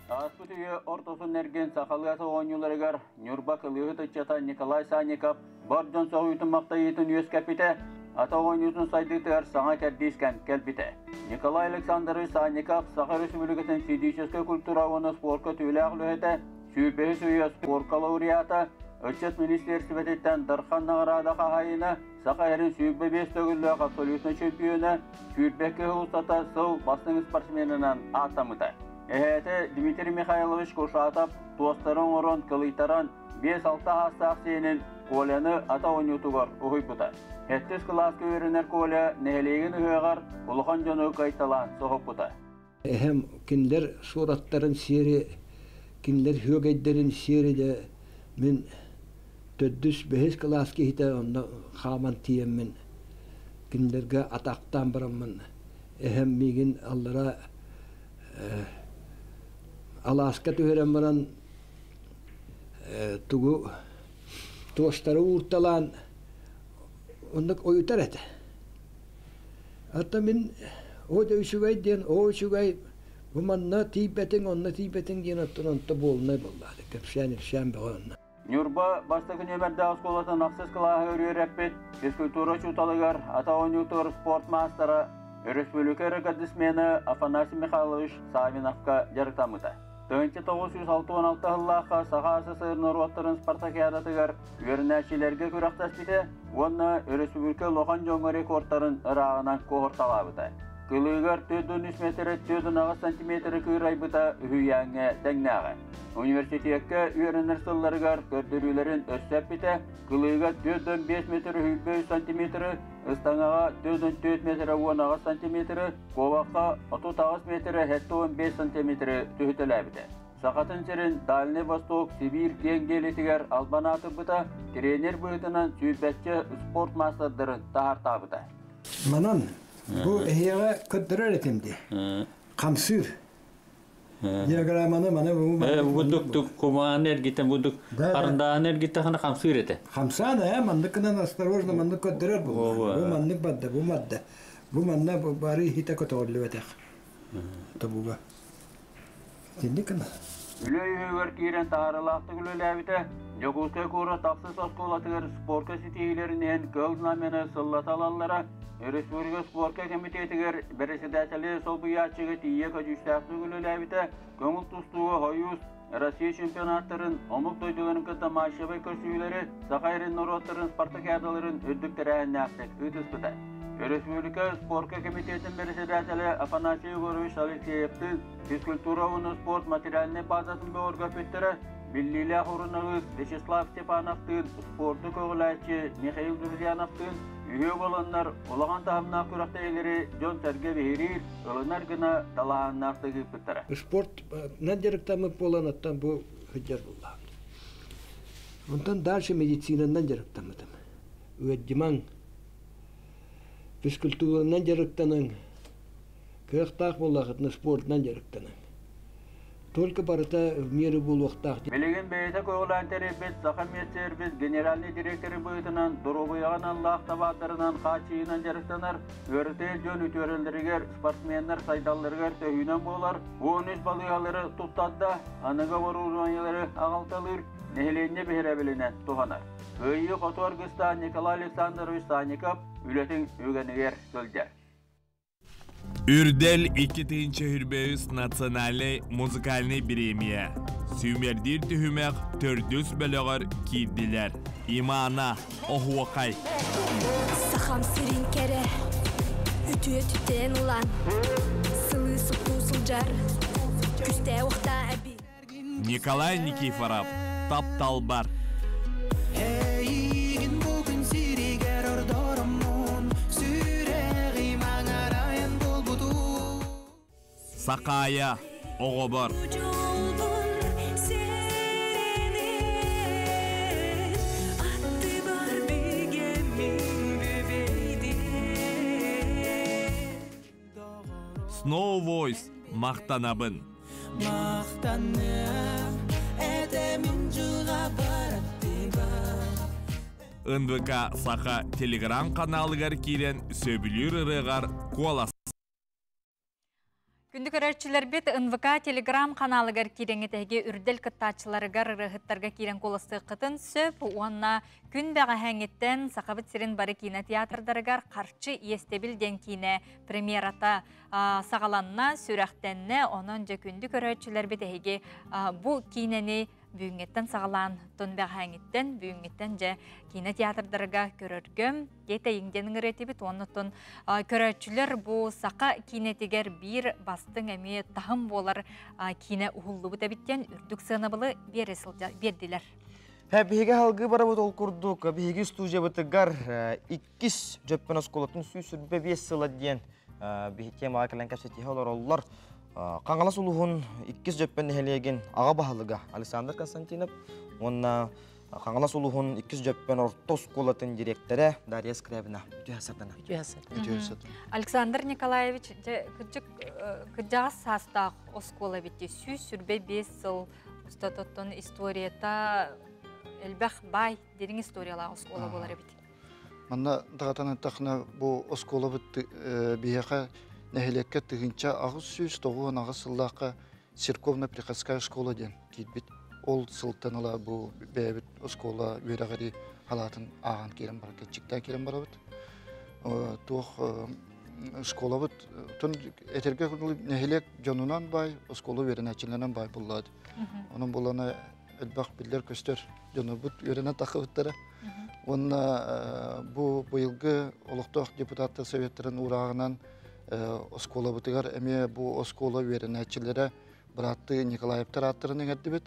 Аспутыгы ортосын әрген сақалғасы ойнуларығар Нюрба қылығы тұтчата Николай Санников бордон соғуйтын мақта етін өз кәпіті ата ойнусын сайдықтығар саңа кәрдейскен кәлпіті. Николай Александрович Санников Саха Республикасын физическая культура оны спортқа төйлі ағылыхеті сүйбесі сүйе спортқа лауреаты Өтчет министерстветтен Дархан нағырада қағайыны Саха әрін сүйбе бес төгілі абсолютный чемпионы сүйбекі ұлсата сыл басының спортсменінен атамыды. Эхеті Дмитрий Михайлович Кушатов туастарын орын кылыйтаран 5-6 хастақ сенін коляны ата ойнутуғар ұғый бұта. Әттіз класс көверінер коля нәлеген ұғығар ұлған жоны қайталан соғып бұта. Әхем кіндер сураттарын сері, кіндер хөгейдерін сері де мен 4-5 класс кейті онда қаман тием мен кіндерге атақтан барамын. Әхем меген аллара Alaska tüheren varan tugu tuostara uurtalaan onnak oyutar ete. Hatta min oida ysyväi dien oisyväi manna tiipetin onna tiipetin dien attun onta bolnay bollade kapsani şambe onna. Нюрба бастықын өмірді асколатын ақсыз қылағы өререппет, физкультура чуталығар, ата ойнутур спорт мастера, республика рекордсмені Афанасий Михайлович Савиновқа жарықтамыды. 1906-16 жыллаққа Саха СССР Норваттарын спартакиадатығар өрінәшілерге көрақтас біте, онына республика лоқан жоңы рекордтарын ырағынан коғырталабыды. Кылыгар 4-3 метр, 4-9 сантиметр күйрай бұта үйәңе дәңнәғі. Университетке үйерінер сылларығар көрдірілерін өссәп біте, кылыгар 4-5 метр, 5 сантиметр, ыстаңаға 4-4 метр, 10 сантиметр, коваққа 30 метр, 15 сантиметр түйітілі біте. Сақатын серін Дальний Восток, Сибир кенгелетігер албанаты бұта, тренер бұйтынан сүйбәтчі спорт мастардырын тағарта бұта. Манан, bu ehiyara kötürür etimdi. Kamsır. Диаграмманы мана бу. Будук куман эргитен будук карындаан эргитен хана камсы ирете. Хамсана, мандыкынан осторожно, мандык көтөрөр бу. Бу мандык бадда, бу мадда. Бу манна бары хита көтөрүлүп атак. Табуга. Тиндикана. Үлөйгөр кирен таарылакты күлөләбите. Жокускай кура таксыз осколатыгар спортка ситилеринен көлнамена сыллаталаллара Республика спортка комитетигер председатели сол буячыгы тие көжүштәктү күлөләбите. Көңүл тустугу Союз Россия чемпионаттарын омук тойдугарын тамашабай көрсүүлөрү Сахайрын нороттарын спартакиадаларын өдүктөрән нәфтек үтүспүтә. Республика спортка комитетин председатели Афанасий Егорович Алексеевтин физкультура спорт материальный базасын бөөргөпөттөрө Биллиле Хорунагыз Вячеслав Степановтын спорты көгләче Михаил Друзьяновтын үйө болоннар улаган таамна күрәктәйләре Жон Сәрге Бехирир өлөнәр гына талааннакты гыптыра. Спорт надиректамы поланаттан бу хәҗәр булды. Онтан дальше медицинандан директамыдым. Үәддиман физкультуранан директанын кырыктак буллагытны спортнан директанын. Только барыта в мире был вақтақ. Билеген бейте көғылан теребет Сахамет сервис генеральный директоры бұйтынан дұрубыяған Аллах табатырынан қачиынан жарықтанар, өртел жөн үтөрелдерігер, спортсменнер сайдалдыргер төхінен болар, 13 балығалары тұттадда, анығы орурманелері ағалталыр, нехеленне бейребілінен тұғанар. Өйі Қотуаргыста Николай Александрович Санников үлетін өгенігер көлдер. Үрдел 2-нче Хүрбөйүс национальный музыкальный премия. Сүймердир түхүмәк төрдүс бөлөгөр кирдилер. Имана, охуакай. Сахам сирин кере, үтүе түтен улан. Сылы сыктуу сылжар, күстә уқта әби. Николай Никифоров, тапталбар. Сакая, оғобор. Snow Voice, мақтанабын. НВК Саха телеграм каналыгар кирен сөбүлүр ырыгар колас. Күнді көрәрчілер бет НВК телеграм каналыгар киреңетеге үрдел кыттачыларыгар рыхыттарға кирен колысты қытын сөп, уанна күн бәға хәңеттен сақабыт сирен бары кинотеатрдарыгар қарчы естебілден кине премьерата сағаланна сүрәқтенне, онын жа күнді көрәрчілер бетеге бұл кинені бүйіңеттен сағалан тон бәға хәңеттен, бүйіңеттен жа кинотеатрдарыга көрөргөм, кейті еңденің ретебет, онытын көрәрчілер бұл сақа кинетігер бір бастың әме тағым болар кине ұғылы бұта біттен үрдік сынабылы берділер. Беге халгы бара бұт ол күрдік, беге студия бұтығар 2 жөппен осколатын сүйсірбе 5 сыла дейін беге мағакалан кәпсеті олар олар. Қаңғалас ұлығын 2 жөппен нәхелеген аға бағалыға Александр Константинов, онна қаңғалас ұлығын 2 жөппен орта осколатын директоры Дарья Скрябина. Александр Николаевич, күджағыз састақ оскола бетте сүйсірбе 5 сыл ұстатыттың историята әлбәқ бай дерің историялағы оскола болар бетте. Манна дағатаны тақына бұл оскола бітті бейеқа нәхелекке тігінші ағыз сүйіс тоғуын ағыз сыллаққа церковно-приходская школа ден кейтбет. Ол сылттаныла бұл бәйбет оскола өрағари халатын аған керен бар, кетчіктен керен бар бұд. Тоқ школа бұд. Түн әтерге күнілі нәхелек жонынан бай, оскола өрен әчілінен бай бұллады. Оның боланы әлбақ білдер көстер жоны бұд өрені тақы бұттары. Онна бұл бұйылғы олықтық депутаттық советтерін урағынан оскола бұтығар әме бұл оскола өрен әчілері Братты Николаевтар аттырының әдді бет.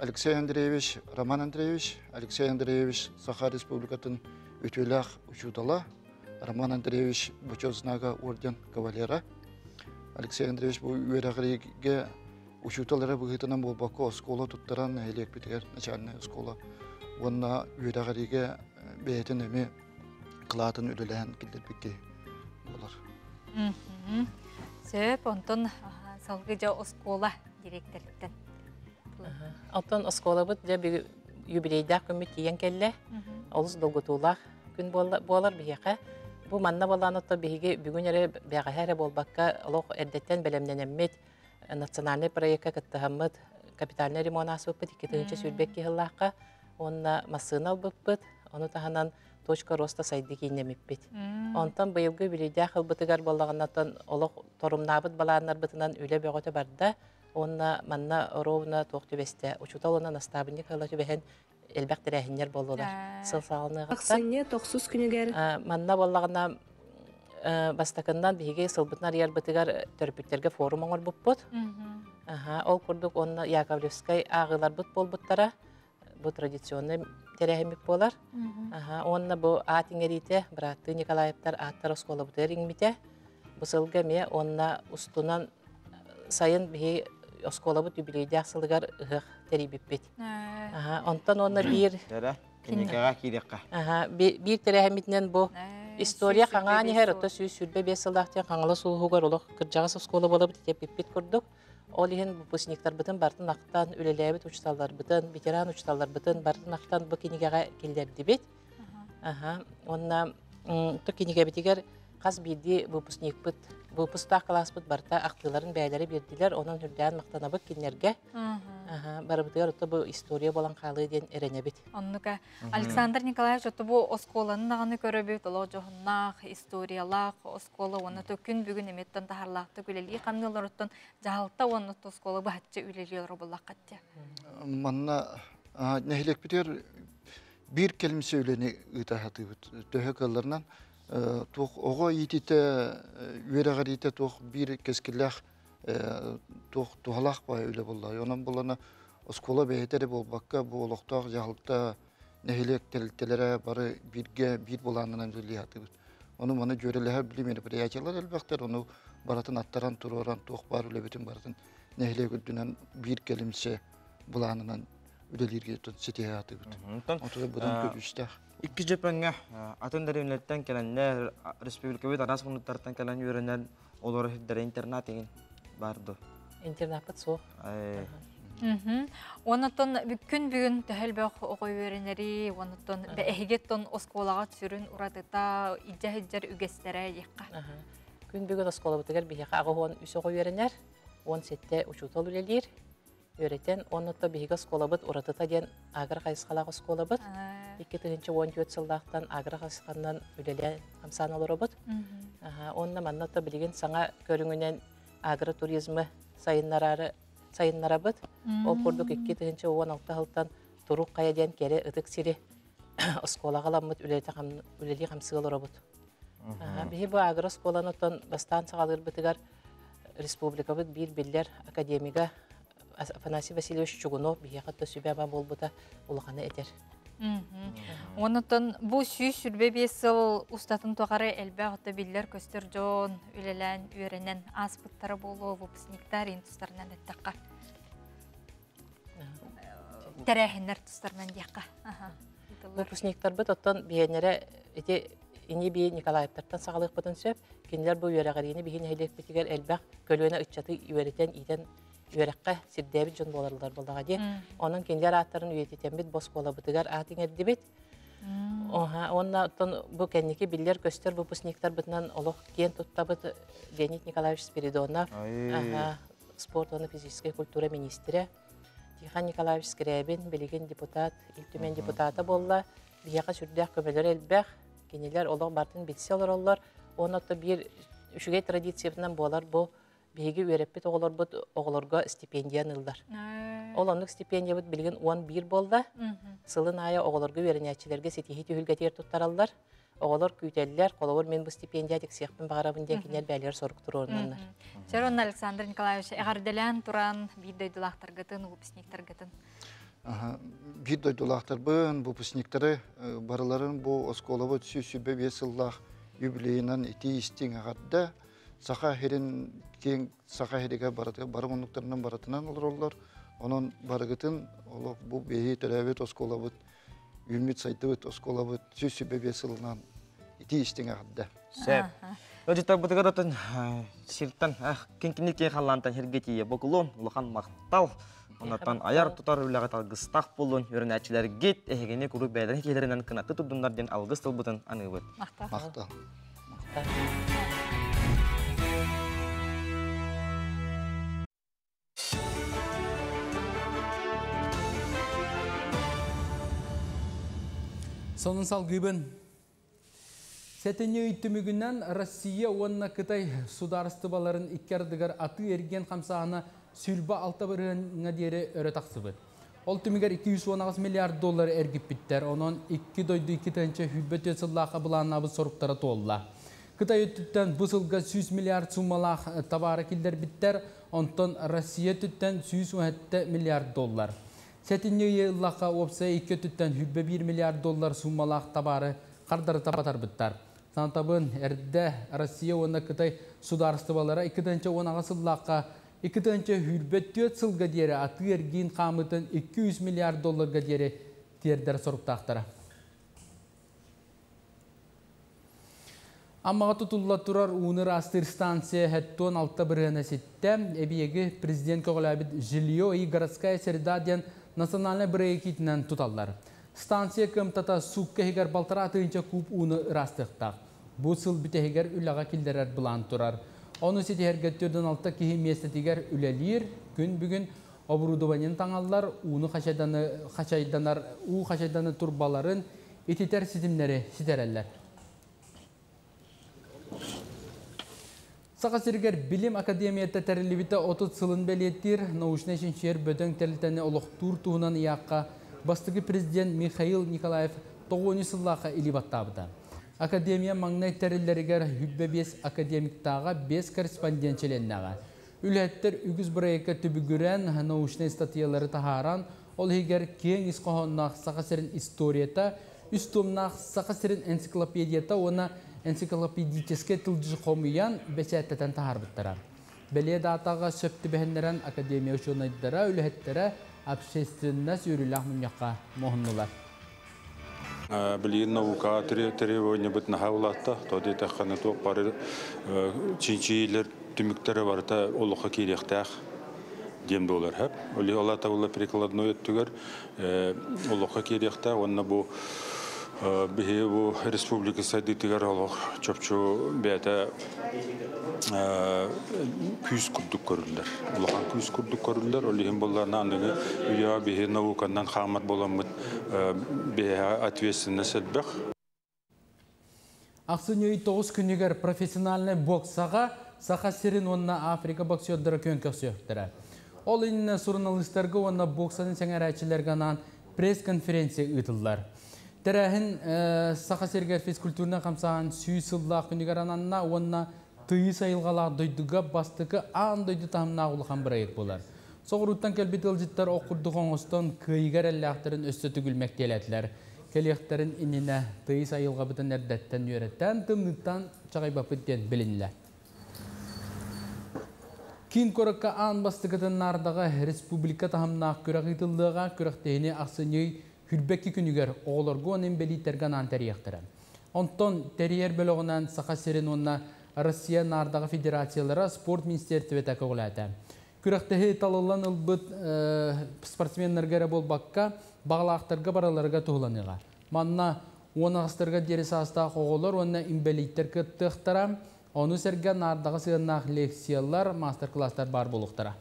Алексей Андреевич, Роман Андреевич, Алексей Андреевич Саха Республикатын өтелақ учудала, Роман Андреевич Бучознага орден кавалера. Алексей Андреевич бұл өрәғіреге учуталары бұғытынан бұл бақы оскола тұттаран әлек бітігер начальная оскола. Онна өрәғіреге бәйтін әме қылатын үлілән келдер бекке болар. Сөп, онтын салгы жа оскола директориттен. Алтан оскола бут жа bir юбилейдә көмит тиен келле. Олус долготулах күн болар бияка. Бу манна баланы то биге бүгүн эре бягахаре болбакка олох эрдеттен белемненеммет национальный проектка каттахаммат капитальный ремонт асып икетинче сүлбекке хыллакка онна масына быппыт оны таханан точка роста сайды кинемиппит. Онтан быйылгы билидя хылбытыгар боллаганнан олох торумнабыт баланнар бытынан үле бөгөтө барда онна манна ровна токтубесте учуталына настабынник хылачы бехен элбек терехинер болдулар. Сылсалыныгыттан. Аксыне 9 күнүгер. Манна боллагана бастакындан биге сылбытнар яр бытыгар төрпүттерге форум оңор буппут. Ол курдук онна Яковлевскай агылар бут болбуттара. Бу традиционный терехимик болар. Онна бу атиңерите браты Николаевтар аттар оскола бутериңмите. Бу сылга ме онна устунан сайын биге оскола бут юбилейдя сылыгар ыгык терибиппит. Онтан онна бир кинекага кирекка. Бир терехимитнен бу история каңани херото сүрбе бесылдактен каңала сулхугар олох кыржагас оскола болобут деп биппит курдук. Ол иһин выпускниктар бытын бартын актан үлелебит учталлар бытын, ветеран учталлар бытын бартын актан бу кинигага келдерди бит. Онна то киниге битигер каз биди выпускник быт, выпуста класс быт барта актыларын бәйләре бердиләр, онун хүрдән мактанабык киннерге. Барыбытыгар то бу история болан калы ден эренебит. Оннука Александр Николаевич то бу осколаны наганы көрөбүт, оло жохнак историялак оскола оны то күн бүгүн эметтен тахарлакты күлели каныларыттан жаалта оны то оскола бахчы үлелер боллакатты. Манна нехилек битер bir kelime söyleni ıtahatı töhökallarından toq oğa yitite üyeregarite toq bir keskillah toq tohalaq bay öyle bolla. Onun bolana oskola beheteri bolbakka bu oloqtaq jahılta nehilek teltelere barı birge bir bolandan özellihatı. Onu mana göreleher bilimeni priyaçalar elbaqtar onu baratın attaran turoran toq bar öyle bütün baratın nehilek ödünen bir kelimse bolandan ödelirge tut setihatı. Otuda budan köpüştah. İki cepenge atın derinlerden gelenler Respublika ve Aras Konutartan gelen yörenen olur der internetin bardo. İnternet so. Onatın gün bugün töhelbek oqoy öğreneri, onatın behigetton oskolağa sürün uradıta icahicер ügestere yakka. Gün bugün oskola bitiger bir yakka ağon üs oqoy öğrener. 17 uçutal ülelir. Öğreten onatda bihiga oskola bit uradıta den agar qayısqalağa oskola bit. 2014 yıllardan agra kaskandan ülele hamsan olur bit. Onna mannatta bilgin sana görüngünen agra turizmi sayınlara bit. O kurduk 2016 yıldan Turuk Kayaden kere ıtık siri oskola galamıt üleli hamsı olur bit. Bihi bu agra skolanıttan bastan sağalır bitigar Respublika bit bir biller akademiga Afanasy Vasilyevich Chugunov bihi hatta sübeba bolbuta ulağını eder. Ondan bu sürbe besel ustatın toğarı elbette biller köster jon ülelen öğrenen aspıtları bolu выпускниктар институтlarından ettiği. Terehinler tustlarından diğe. Выпускниктар bit ottan bihenere ete ini bir Nikolaev'tardan sağlık butun söp kinler bu yöreğini bihin helek bitiger elbaq kölöne ıççatı öğreten iden Üyerekka sirdebit jon bolarlar boldağa diye. Onun kinler atların üyeteten bit bos bola bitigar atin edibit. Onna bu kendiki biller köster выпускниктар bitinan oloq ken tuttabıt Leonid Nikolaevich Spiridonov, sport onu fizическая культура министри. Tihan Nikolaevich Skrebin, bilgin deputat, iltümen deputata bolla. Biyaqa sürdüq kömeler elbaq. Keniler oloq bartın bitsi olurlar. Ona da bir üşüge tradisiyadan bolar bu Bihi öğretmen oğullar bu oğullarga stipendiyan ıllar. Olanlık stipendiya bu bilgin 11 bolda. Sılın aya oğullarga öğrenicilerge setihi tühülgeter tuttarallar. Oğullar küyteller, kolawar men bu stipendiya tek siyahpın bağırabın denkinler bəyler soruktur ornanlar. Şeron Alexander Nikolaevich, eğardelen turan bir doydulaqtar gıtın, выпускниктар gıtın. Bir doydulaqtar bın, выпускниктары barıların bu oskolava süsübe besillaq юбилейнан ити истин ағадда Saqa herin ken saqa herige barımunluklarından baratından olurlar. Onun barıgıtın bu behi terabet oskolabıt, ülmit saytıbıt oskolabıt süsü bebesilinden iti istin ağadda. Сөп. Өжеттер бұтығар өтін сирттан кенкенік кен қаллантан хергетие бұқылын, ұлыған мақтал. Онаттан аяр тұтар үліға талғыстақ болуын, өрін әтшілер гет, әйгене күрі бәдірін келерінен кынатты тұбдыңдар ден алғыз тұлбытын аны өт. Мақтал. Сонын салгыбын. Сәтіне үйтімігінен Россия онына Қытай сударыстыбаларын иккердігер аты ерген қамсағына сүлбі алты біріңа дері өрі тақсыбы. Ол түмігер 210 миллиард доллар әргіп біттер, оның 2 дойды 2 тәнче хүббет өсіллаққа бұланына бұл сорыптары толла. Қытай өттіттен бұсылға 100 миллиард сумалақ табары келдер біттер, онтан Россия түттен 110 миллиард доллар. Сәтіне еллаққа опса 2 түттен хүббе 1 миллиард доллар сумалақ табары қардары табатар біттер. Сантабын әрді Россия оны Қытай сударыстыбалары 2-10 сыллаққа 2-тінші хүрбет 4 сылға дері аты ерген қамытын 200 миллиард долларға дері тердер сұрыптақтары. Амаға тұтылла тұрар ұныр астыр станция әттон алты біріғіне сетті, әбиегі президент көғіләбіт Жильо и городская среда ден национальный бірекетінен тұталдар. Станция көмтата суққа егер балтара атыынша куб ұны растықтақ. Бұл сыл бітегер үліға келдерер бұлан тұрар. Оны сетергеттерден алты кейі местетігер үлелер, күн бүгін обрудованен таңалар, уны қашайданы турбаларын ететер сетімлері сетерелер. Сақасыргер Білім Академиятта тәрілібіті 30 сылын бәлеттер, научный шер бөтің тәрілтәне олықтур туғынан яққа бастығы президент Михаил Николаев 9 сыллаққа илибаттабыда. Академия маңнай тәрілерігер хүббе 5 академиктаға 5 корреспондентчеленнаға. Үләттер үгіз бірайыққа түбігірен научный статьялары тахаран, ол егер кен исқоғыннақ сақасырын историята, үстімнақ сақасырын энциклопедията, оны энциклопедическе тылжы қомыян бәсәттәтен тахар бұттыра. Бәле датаға сөпті бәхендерін академия үшінайдыра үләттері общественна сүйрілақ мұняққа моғынылар. Білген наука требования быт нахаулатта, тоды таққаны тоқ бары чинчилер түміктері барыта олыққа керектәқ демді олар әп. Олы олата олы прикладной өттігер олыққа керектәқ, онына бұл бихе бұл республика сайдытығар олық чөпчу бәті күйіз күрдік көрілдер. Олыған күйіз күрдік көрілдер, олығын боларына андығы үйя бихе наукандан қамат боламыд бихе ответственность әлбәқ. Ақсын өй 9 күнігер профессиональный боксаға Сақасырын онына Африка боксердері көнкөк сөйіктірі. Ол үніне журналистерге онына боксанын сәңәрәтшілергінен пресс-конференция ұйтылдар. Тәрәхін Сақасыргер физкультурына қамсаған сүйсіллақ күнігер ананына онына түйі сайылғалақ дойдыға бастықы аң дойды тағымна ұлыған бір айық болар. Соғыруттан кәлбет ылжыттар оқырдық оңыстан күйгер әлләқтірін өсті түгілмек деләділер. Кәлектәрін иніне түйі сайылға бұтын әрдәттен үйреттен тымнықтан чағайбапыттен білінілі. Кин көрікке аң бастықытын нардағы республика тағымнақ көріқ итылдыға көріқтейіне ақсыней Хүрбәкки күнігер оғыларғы оның бәліттерген аң тәрияқтыры. Онтон тәрiyер бөліғынан Сақасырын онына Россия нардағы федерациялары спорт министерстветі көғіләді. Күріқтігі талылан ұлбыт спортсменлергері бол баққа бағылақтарға бараларға тұғыланыға. Манна оны ағыстырға дересі астақ оғылар онына имбәлиттер күттіқтіра, оны сәрге нардағы сығынақ лекциялар, мастер-кластар бар болуқтыра.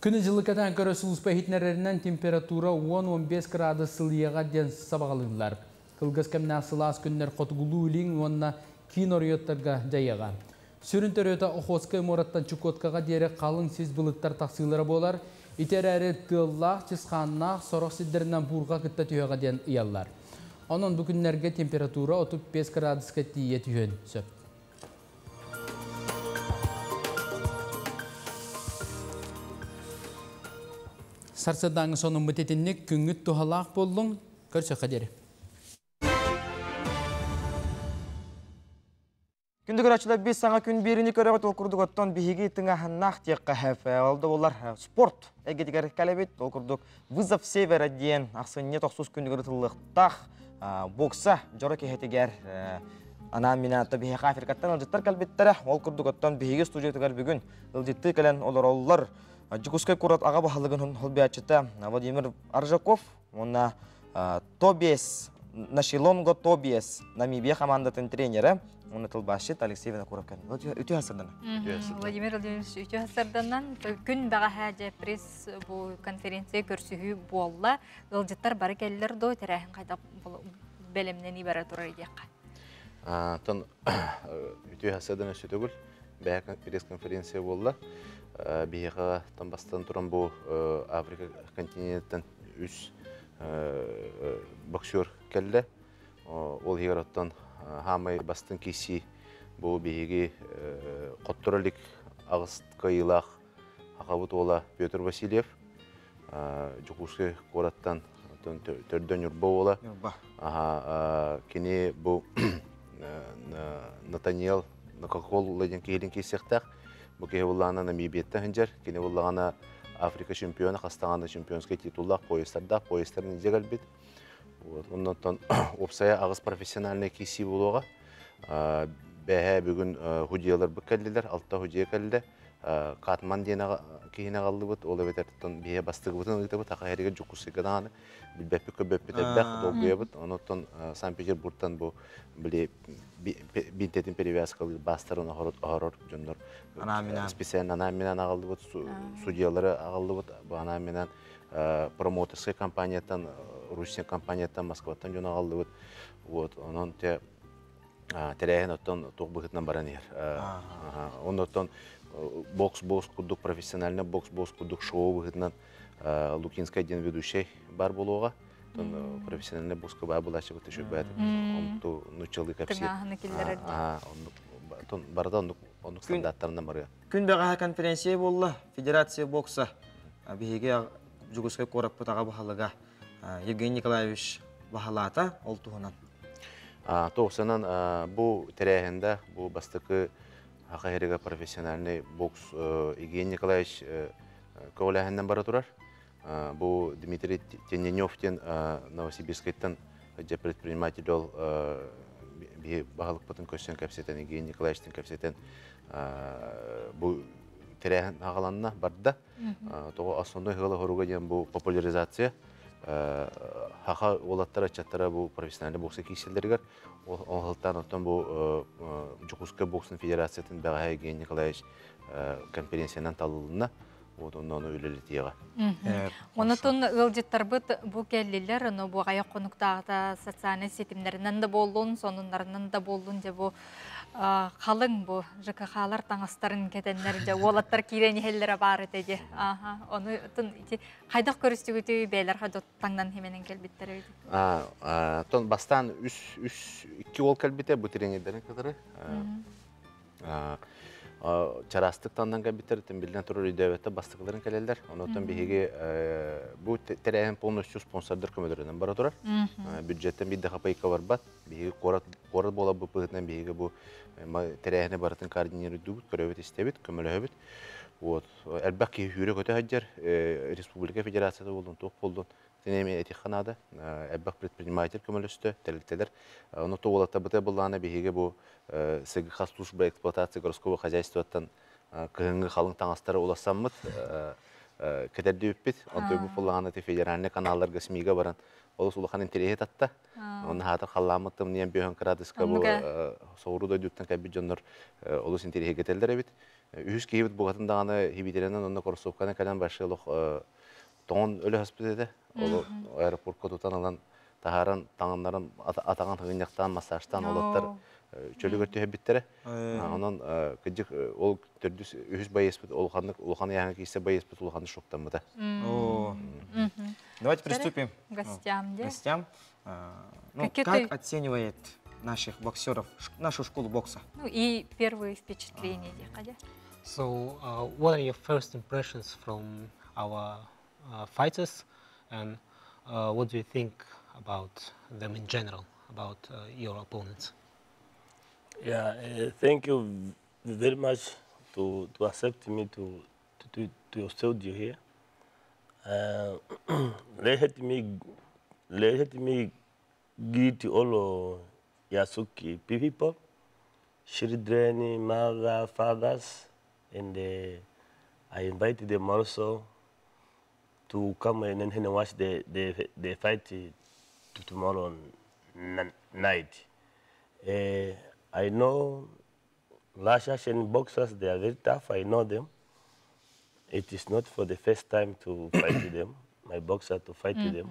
Күні жылы кәтен көрісі ұспәхетнерерінен температура 10-15 градус сылияға ден сабағалығылар. Қылғыз кәміне асылас күннер қотығылу үлің онына кейін орыйоттарға жайыға. Сүрін төрөті оқосқы мұраттан чүкоткаға дері қалың сез бұлыттар тақсылары болар. Итер әрі тыллақ, чысқаннақ, сорық сиддерінен бұрға күтті түйеға ден ұялар. Onun bu günlerge temperatura 35 graduska tiye tühön söp. Sarsadağın sonun bütetinlik küngüt tuhalaq bollun. Görse kaderi. Күндік өрәчілі біз саңа күн беріні көрәғыт олқырдық оттан бігігі тыңа нақ текқа әфі. Олды олар спорт. Әгетігер кәлебет олқырдық вызов севера дейін ақсынне тоқсыз күндік өрәтіліктақ бокса жора кехетигер анан минатта бихе кафиркаттан ылжыттар калбиттере ол курдуготтон биһиги студиятыгар бүгүн ылжытты келен олороллар Жукускай курат ага бахалыгын холбиячыта Владимир Аржаков, онна Тобиес, Нашилонго Тобиес, Намибия командатын тренері, оны тылбашыт Алексей Винокуровкан. Үтü hasırdan. Владимир Владимирович, үтü hasırdan күн баға хәжә пресс бу конференция көрсүһү болла, ылжыттар бары келлер до терәһин кайда белемнен ибарат турар идек. Тон үтü hasırdan өсүтөгүл, бәя пресс-конференция болла. Биһиға тамбастан туран бу Африка континенттен үс боксер келді. Ол хигороттан хамай бастын киси бу биһиги коттуралик агыстка илах акабут ола Петр Васильев Жукускай кораттан төрдөн юрба ола. Кини бу Натаниэл Накакол ладен кейлин кисектак. Бу кеуллана Намибиятта хинжер, кене буллагана Африка чемпионы, хастаганда чемпионский титуллар поястарда, поястарын изегалбит. Вот, оннан опсая агыс профессиональный киси булуга. Бәһә бүгүн худиялар бекелдилер, алтта худия келди. Катман дена кийине калды бут, ол эбетертен бие бастыгы бутун ыгыта бут, акайрыга жукусыгадан билбеппи көбөппетебдак долгуя бут. Онотон Санкт-Петербургтан бу биле бинтетин перевязкалы бастарын агорор жондор. Специально анаминан агалды бут, судьялары агалды бут. Бу анаминан промотерский компаниятан, Русия компаниятан, Москватан жон агалды бут. Вот, онон те терәһен оттон тугбыгытнан баран ер. Онотон бокс кудук, профессиональный бокс кудук шоу быгытнан Лукинская ден ведущий бар болуга. Тон профессиональный бокска бар булачы бут төшөк бат. Онту нучылы капси. Тон барда онук стандарттарынан бары. Күн бага конференция болла, Федерация бокса биһиге Жукускай корак бутага бахалыга Евгений Николаевич бахалата ол туһунан. Тоғысынан бұл тәрәхінде, бұл бастықы хақайырыға профессиональный бокс Евгений Николаевич көйләхінден бары тұрар. Бұл Дмитрий Тененевтен Новосибирскайттан предприниматель ол бағалық бұтын көсен кәпсетен, Евгений Николаевичтен кәпсетен бұл тәрәхін ағаланына барды. Тоғы асынды ғылы ғыруға ден бұл популяризация. Хаха олаттар ачаттара бу профессиональный бокс киселдергер. Олтан оттан бу Жукускай боксын федерациятын бага Евгений Николаевич конференциянан талылына. Вот онны үлелетиега. Онотон ылжыттарбыт бу келлилер, но бу аяк конуктагы социальный сетимдеринен да болдун, сонундарынан да болдун же бу қалың бу ЖКХлар таңастарын кетеннер же олаттар кирени хеллере бар эти. Оны кайдак көрүстүгүтү бейлер хадот таңдан хеменен келбиттер өйдү. Тон бастан үс 2 ол келбите бу тренерлердин катары. Чарастык тандан кәбиттер, билден турар үйдәбетті бастықларын кәлелдер. Онотан биһиге бұл тәрәйін полностью спонсордыр көмөдөрінен бара турар. Бюджеттен бидді қапайқа бар бат. Биһиге қорат бола бұл пығытынан биһиге бұл тәрәйіні баратын координиру дүгіт, көрөбет істебет, көмөлі өбет. Әлбәк кейі үйрі көті хаджар, Республика Федерацияда болдun, тоқ болдun. Тенеме этиханада, әлбәк предприниматель көмөлі үсті, тәліктелер. Оноты олата бұты бұлланы биһиге бұл СГХ служба эксплуатации городского хозяйствоттан кыһыңы халың таңастары уласаммыт кәдәрді өппет. Онты өбі бұлланы федеральный каналларға смиға баран. Олыс улахан интерес атта. Оны хатыр халламыттым нем бөһөн кырадыска бұл соғыруда дүттен кәбі жондар олыс интерес кетелдер әбет. Үхіс кейбіт бұғатындағаны хибитеренен онына корсовканы кәлен башылық тоңын өлі хоспитеді. Олы аэропортқа тұтан алан тағаран таңынларын атаған ғыняқтан, массажтан олаттар чөлі көрті әбіттері. Онын күдік ол түрдіс үхіс байеспіт, олханы яңы кейсе байеспіт, олханы шоқтан бұда. Давайте приступим к гостям. Как оценивает наших боксеров, нашу школу бокса? Ну и первые впечатления. So, what are your first impressions from our fighters, and what do you think about them in general, about your opponents? Yeah, thank you very much to accept me to your studio here. Let me greet all Yasuki people, children, mother, fathers, and I invited them also to come and watch the fight tomorrow night. I know Russian boxers, they are very tough, I know them. It is not for the first time to fight with them, my boxer to fight with them.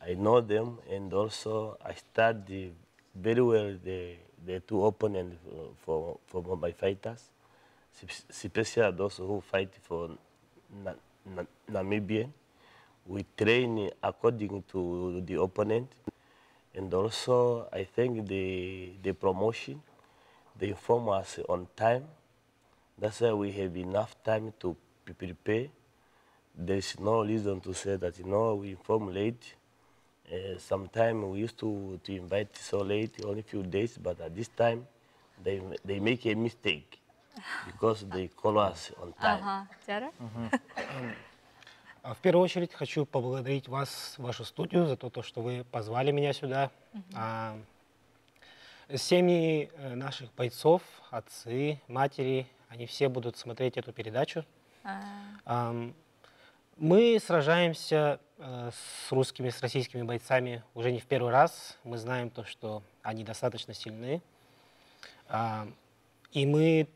I know them, and also I study very well the two opponents for my fighters, especially those who fight for Namibian. We train according to the opponent, and also I think the promotion, they inform us on time. That's why we have enough time to prepare. There is no reason to say that, we inform late. Sometimes we used to invite so late, only a few days, but at this time, they make a mistake because they call us on time. В первую очередь хочу поблагодарить вас, вашу студию, за то, что вы позвали меня сюда. Семьи наших бойцов, отцы, матери, они все будут смотреть эту передачу. Мы сражаемся с русскими, с российскими бойцами уже не в первый раз. Мы знаем то, что они достаточно сильны. И мы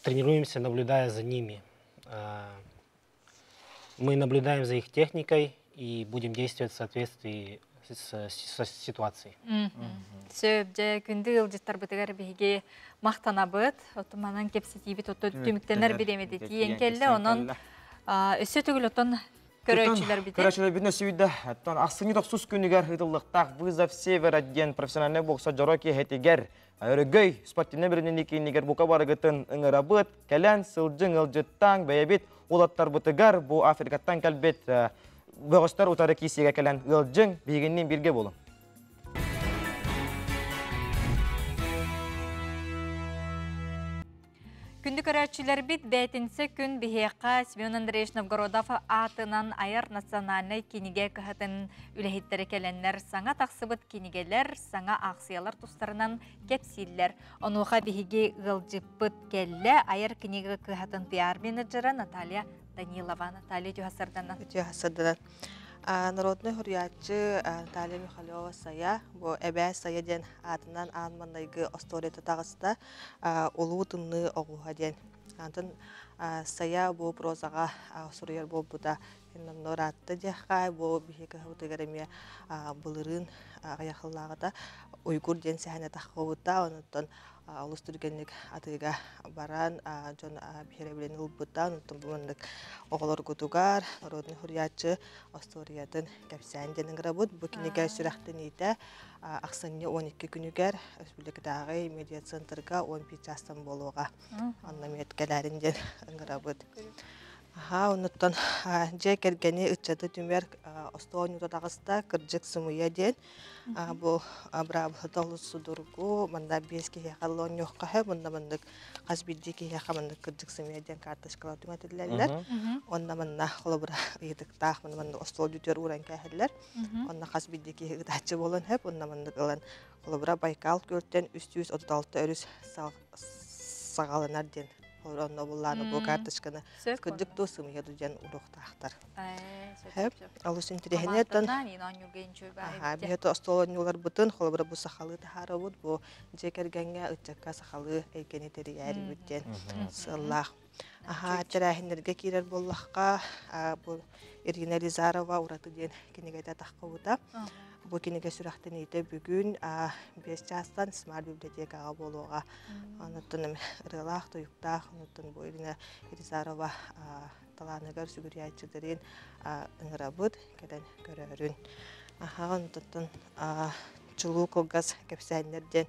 тренируемся, наблюдая за ними. Мы наблюдаем за их техникой и будем действовать в соответствии с ситуацией. Сөбже күнді ылжыттар бұтығар бейге мақтана бұд, отыманан кепсетейбі түміктенер беремеді дейін келі, оның өсі түгіл отын көрәтшілер біде. Көрәтшілер бідін өсі үйді, ақсыны тоқсыз күнігер ұтылықтақ вызов север әдген профессиональный бокса жороки хетігер, өрігөй спортивны бірінен екенігер бұқа барығытын ұңыра бұд, кәлән сылжың ылжыттан бәйбет олаттар бұтығар, бұл Африкаттан кәлбет Бөгістер ұтары кейсеге кәлін ғылжың бейгеннен бірге болу. Күнді көрәтшілер бит бәйтінсі күн бігеқа Семен Андреевич Новгородов атынан айыр национальный кенеге кіхетін үләхеттері кәлінлер саңа тақсыбыт кенегелер, саңа ақсиялар тұстарынан кепсиллер. Онуға бігеге ғылжыппыт кәлі айыр кенеге кіхетін пиар менеджері Наталья Данилова. Наталья Тюхасарданан. Народный хурьячы Наталья Михайлова сая, бо әбәй сая ден атынан анмандайгы остория тағысында олу тынны оғуға ден. Антын сая бо прозаға сұрыяр бол бұда нұратты деқай, бо бігекі ғытыгарыме бұлырын аяқылағыда ұйғыр ден сәхіне таққауыда, онытын олыстыргенлік атыға баран, жон бігеребілен ұлбыда, онытын бұмындық оғылар күтугар, народный хурьячы осториядың кәпсән денің ғырабыд, бұл кенеге сүрәқтін еті ақсанне 12 күнігер республикадағы медиа центрға 15 жастан болуға аннамет кәләрінден ғырабыд. Онуттан жай кергені үтчады түмер остоғын ұтадағыста кірджік сымыя ден. Бұл абрабылы судырғы, манда беске яқалуын yoqqa, мында мындық қазбиддеке яқа мындық кірджік сымыя ден карташқалау түмәтілілерлер. Онда мында қолыбыра ұйдықтақ, мында остол дүтер ұран кәхілер. Онда қазбиддеке ұтачы болын хеп, онда мындық ұлан қолыбыра Байкал көрттен 336 өріс сағалынар ден. Онда бұлланы бұл картышқаны күрдік досым еді ден ұрықтақтар. Алыс интерехіне тон бейті остолын олар бұтын, қолыбыра бұл сақалы тахары бұд, бұл жекергенге ұтчаққа сақалы әйкені тері әрі бүттен сыллақ. Чарахинерге керер боллаққа бұл Ирина Ризарова ұраты ден кенегейді таққа бұда. Бұл кенеге сүрақтын ете бүгін 5 жастан Смарт библиотекаға болуға. Онытын ұрылақ, тұйықтақ, онытын бұл Ирина Ризарова таланығар сүгірі айтшыдырын ұңыра бұд, кәден көрерін. Онытын чулу кылгас кепсәннерден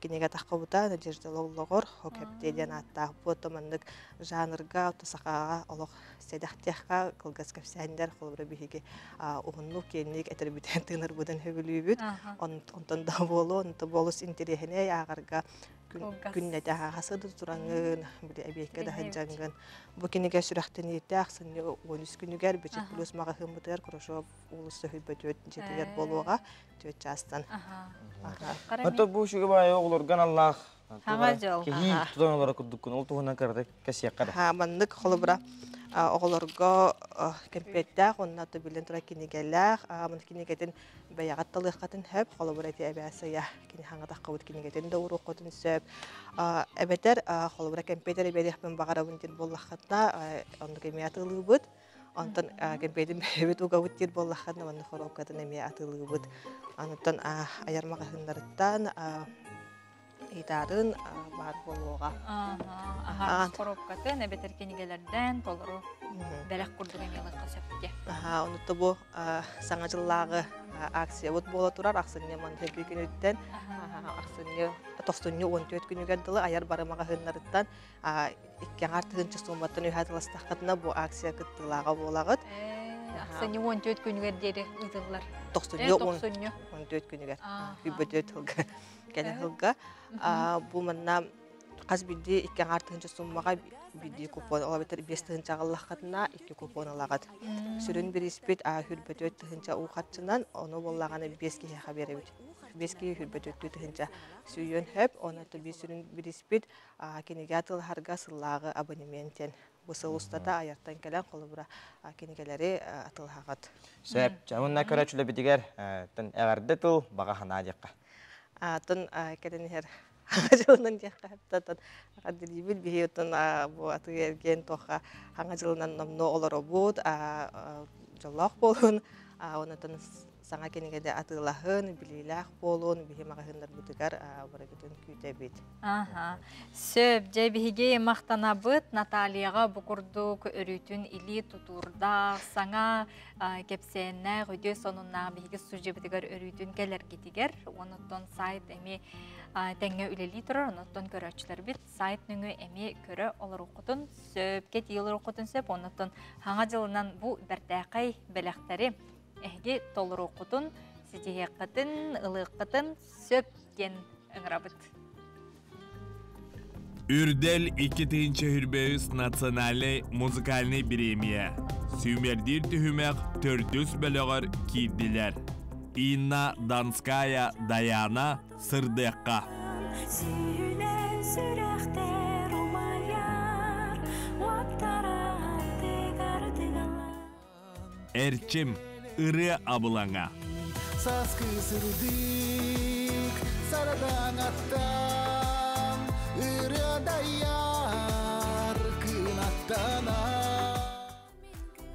кенеге таққа бұта, Надежда Лоллоғыр, хокептеден аттақ бұты мындық жанрға, ұтысақаға, олық седақтеққа кылгас кепсәннер қолыбыры бейге ұғынлық кенік әтір бүтен тыңыр бұдан хөбілі бүт. Онтын да болу, онты болыс интерехіне ағарға күннәдә хасыды тураңын биле әбеккә дә хаҗанган. Бу кинегә сүрәхтен итәк сынны 13 күнүгәр бечек плюс мага хымбытыр Хорошо улысы хөбөт жетегер болуга төт частан. Ата бу шуга бай оглорган Аллах. Хаңа жол. Ки тутаналар куддуккун ул тугунан кырды касиякка. Ха маннык холбра оголорго кемпеттә оннаты билен тура кинегәләр, мен кинегәдән баягаттылык катын һәп холбра ти әбәсәя кини хаңа таққабыт кинегәдән дә уру котын сөп. Әбәтәр холбра кемпеттә бәдәхпен багарабын дин боллахатта онды кемиятылыбыт. Антон кемпеттә бит уга үттер боллахатна мен хорокатын эмиятылыбыт. Антон аярмага хындарыттан идарын бар болуға. Коробкатын әбетер кенегелерден толыру бәләк күрдігі меліққа сөпке. Онытты бұл саңа жыллағы акция бұд бола тұрар. Ақсынне ман тәбі күн өттен. Ақсынне 94 күні кәділі аяр барымаға хынларыттан. Иккен артығын чысылматтан өйхатыластаққатына бұл акция күттілаға болағыд. Ақсынне 14 күні кәдері ұзығылар. 94 күні кәд. Хүббөтөт ғылға. Кәді ғылға. Бұл мұнна қаз білді иккен артығын чысылмаға биди купон олабетер 5 тыгынча аллахатына 2 купон алагат. Сүрүн бир испит хүрбөтөт тыгынча укатчынан оны боллаганы 5 ке хабары бит. 5 ке хүрбөтөт тыгынча сүйөн хөп оны төби сүрүн бир испит кенегатыл харга сыллагы абонементтен. Бусыл устата аяктан келен колубура кенегелери атылхагат. Сәп, жамынна көрөчүлө битигер тын эгерде тыл бага хана жакка. Тын кеденер Хаңа дияққа әптатын қадырибіл бейетін бұл аты ерген тоқа хаңа жылынан номно олар обуд жолақ болын, онытын саңа кенегеде атылағын, білейлақ болын, бейі мағағындар бұдығар бұрагетін күйті бейт. Сөп, жай бейге мақтана бұд, Наталияға бұқырдық өрітін илі тұтурда, саңа кепсенне, ғөде сонунна бейге сұжы бұдығар өрітін келер кетігер, онытын сайт әме тәңе үлелі тұрар, онытын көрәчілер бит, сайт нүңі әме көрі олар оқытын, сөп, кет елір оқытын сөп, онытын хаңа жылынан бұл бәртәқай бәләқтәрі әге толыр оқытын, сетеге қытын, ылы қытын, сөпкен ұңырабыт. Үрдел 2-нче хүрбөйүс национальный музыкальный премия. Сүймердир түхүмәк 400 бөлөгөр кийдилер. Инна Донская Даяна Сырдыкка. Эрчим ыры абылаңа. Саскы сырдык, сарадан аттан, ыры даяр кынаттана.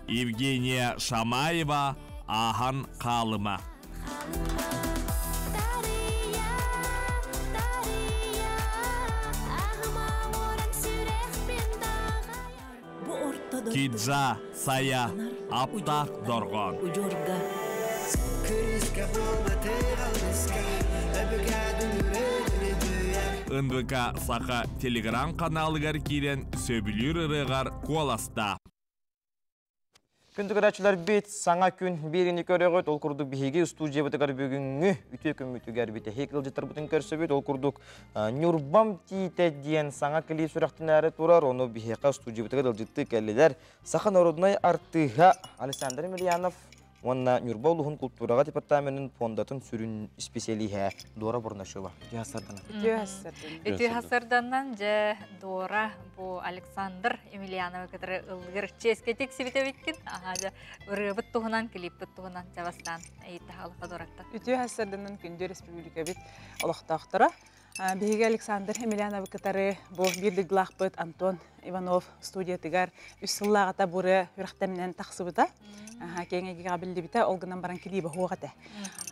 Евгения Шамаева, Ахан Қалыма. Киджа, Сая, Аптақ Дорған. НВК Сақа телеграм каналыгар кирен сөбілер ырығар куаласта. Күнді көрәчілер бет саңа күн беріні көріғыт, ол күрдік бейге студия бұтығар бүгінгі үте көмітігер беті. Хекіл жеттір бұтын көрсі бет, ол күрдік Нюрбам тейті дейін саңа кілей сұрақтын әрі тұрар, оны бейге студия бұтығар ұлжытты кәлілер. Сақа народынай артыға Александр Емельянов, онна Нюрба ұлығын культураға департаментінің фондатын сүрін специалиға Дора Борнашова. Үті хасырданнан жа Дора бұл Александр Емельянова кітірі ұлғыр ческетек себете беткен. Үрібіт тұғынан, клипбіт тұғынан жавастан әйітті халыға Дорақта. Үті хасырданнан күнде республика бет олықтақтыра. Беге Александр Емельянова кітірі бұл бірдік лақпыт Антон Иванов студиятыгар үссыллағата бұры үріқтемінен тақсыбыта. Кеңеге қабілді біті олғынан баран келейбі хуағаты.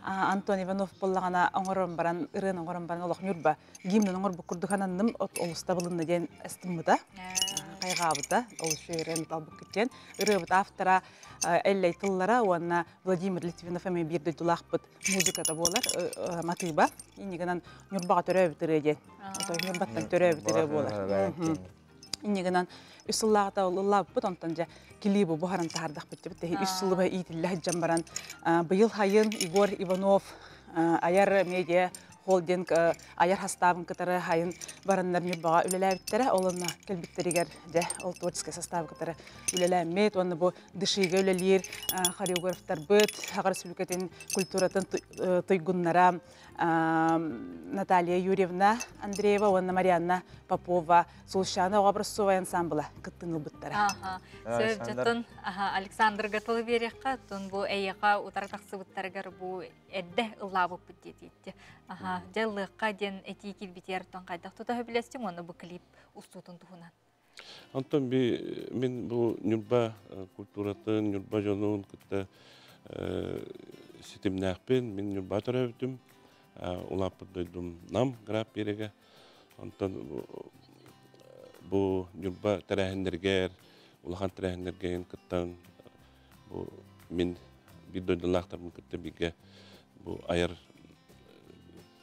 Антон Иванов болағана оңырын баран, ұрын оңырын баран олық нүрба гимнің оңыр бұл күрдіғананным от олыста бұлынны ден әстімбіта. Қайғабыта, олышы өрен талбық кеткен. Үрібіт автора әлләй тыллара, оғанна Владимир Литвинов әме бірді дұлақпыт музыката болар, матыба. Инегінен нүрбаға төрі бітірі ден. Нүрбаттан төрі бітірі болар. Инегінен үссыллағата олылап бұт, онтан жа келейбі бұхаран тағардақ бітті бітті. Үссылы ба ийтілі хаджан баран. Бұйыл хайын Игор Иванов аяр медиа холдинг аяр хастабын кытары хайын бараннар нюрбага үлеләбиттәре олонна келбиттеригер де ол творческий состав кытары үлеләмет оны бу дышыга үлелер хореографтар быт Хагар Республикатын культуратын тойгуннара Наталья Юрьевна Андреева, Анна Марьяна Попова, Сулшана Образцовая ансамбла кыттыны быттары. Сөбжетін Александр Гатылвереққа, тон бұл әйеқа утартақсы бұттарығар бұл әдді ұллабы бұттететті. Жалыққа ден әтей келбетер тон қайдақ тұта өбілестім, оны бұл клип ұстутын тұғынан. Антон, мен бұл нүрба культуратын, нүрба жонуын күтті сетімнәқпен, мен нүрба тұра өтім. Улапы дойдым нам граб береге. Антон бұл нүрба тәрәхіндергер, улахан тәрәхіндерген күттен мен бір дойдылақтармын күтті біге бұл айыр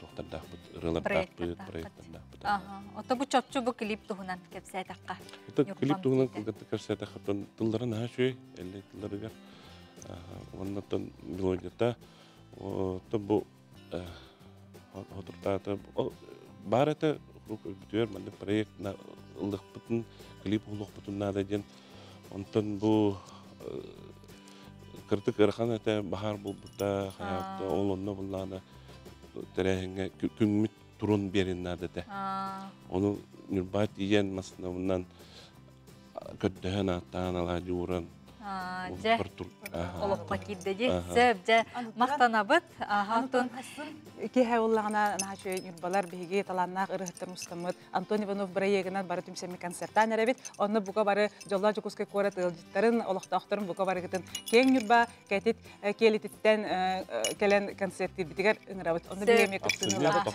тоқтардақ бұд, ұрылардақ бұд, проекттардақ бұд. Ота бұл чопчу бұл клип тұғынан кәпсәйтаққа? Ота клип тұғынан кәпсәйтаққа тұлдарын ашуй, әлі тұлдарығар. Оннан мелодията. Ота бұл Хотуртата бар это битер мындай проект на ылдык бутун клип улук бутун нада ден онтон бу кыртык ырхан это бахар бул бута хаятта олонно буллана тереңе күңмүт турун берин нада те ону нурбат иен масынабынан көддөһөн аттан ала жууран Жа, олыққа кидді сөп, жа, мақтанабыт, Антон. Кеһә уллағына нахачы юрбалар беге таланнақ ырыхтыр мустамыт. Антон Иванов бірайегінат бары түмсемі концерттан әрәбет. Оны бұға бары жолла жүкізге көрет ылжыттарын, олықтақтарын бұға бары кетін кен юрба кәтет келететтен кәлен концерттер бітігер ұңырабыт. Оны білеме күттіңілабыт.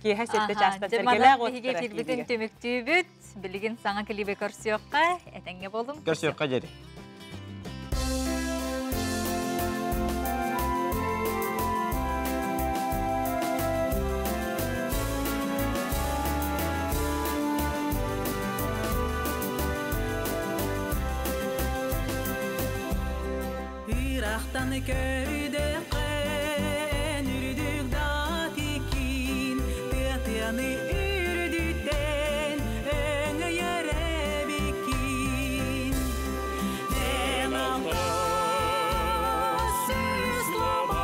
Кеһә сетті жастан сәргеләғ оттыры. Білген саңа келебе көрсіоққа, әтәңге болдым. Көрсіоққа жері. Iraqtan köyde qen ürdük datikin Tiyatiyani ürdükten öngü yere bikin En alta süslaman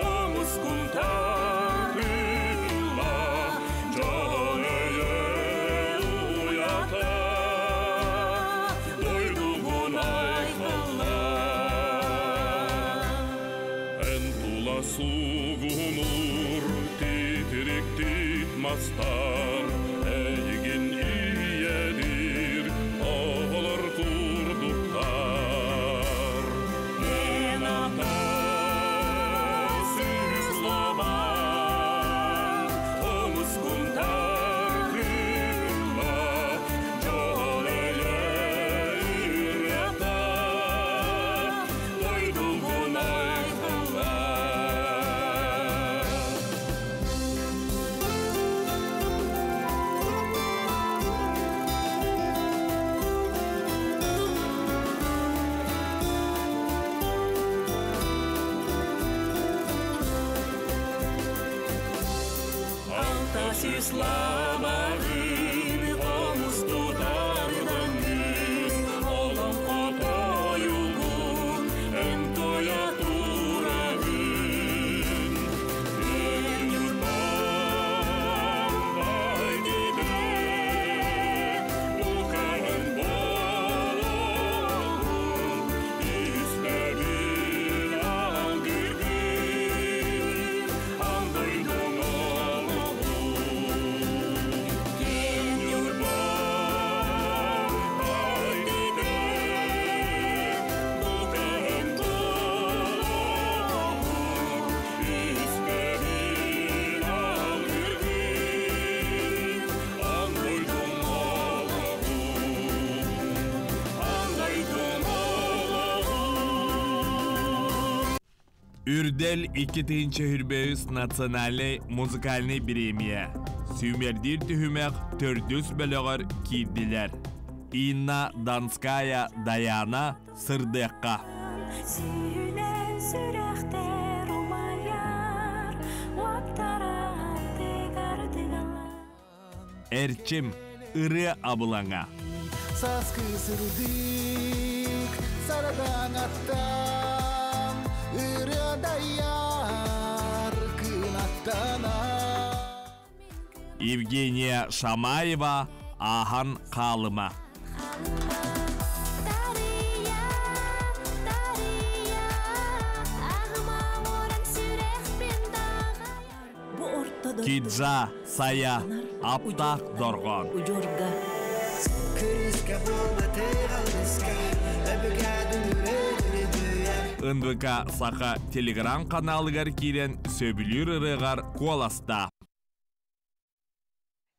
Omuz kuntar kıyla Caneye uyata Doyduğun ayfallar Sugunur titrik titmastar Eygin iyedir ağlar kurduklar Men atasız laman Omuz kuntar kırla Caneye üryata Doyduğun ayfallar Sislamağın omuz tutardan gün Olan kota yolun en toya turağın En yurttan baydiden Ukarın bolun İstemin aldırgın Andaydın Үрдел 2-нче Хүрбеюс национальный музыкальный премия. Сүймердир түхімек төрдүс бөлігір кирдилер. Инна Донская Даяна Сырдыққа. Сүйілен сүрәқтер умаяр, Erçim, ırı abılana. Saz kısırdık Saradan attam Iradayar Kınattana Evgeniya Şamayeva, Ahan Kalıma. Kidza, Saya, Aptak, Dorgon. Ындыка сақа телеграм каналыгар кирен сөбілер ырыгар коласта.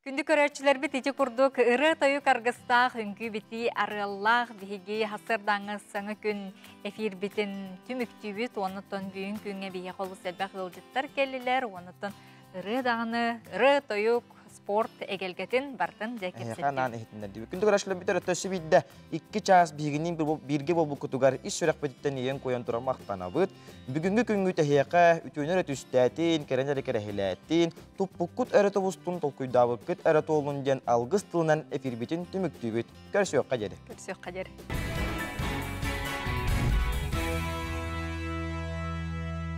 Күнді көрәтшілер бит ити күрдік ыры тойу каргыстақ үңгі бити арыллақ бігі хасырдаңыз саңы күн эфир битін түміктүйбіт, оныттан бүйін күнге бейе қолы сәлбәқ ғылжыттар келілер, оныттан ыры дағыны, ыры тойук спорт эгелгетин бартын жекетсетті. Ханан эхтіндер дейбі. Күнді көрәшілер бітер өттөсі бейді 2 час бігінен бірге болбу күтугар иш сөрек бәдіттен еген қойан тұрар мақтана бұд. Бүгінгі күнгі тәхияқа үтөнер өтүстәтін, кәренер кәрәхиләтін, тұппұққыт әрі тұвыстың толқүйдабы күт әрі толын ден алғыз тылынан эфир бетін түміктүйбіт. Көрсі өққа жері.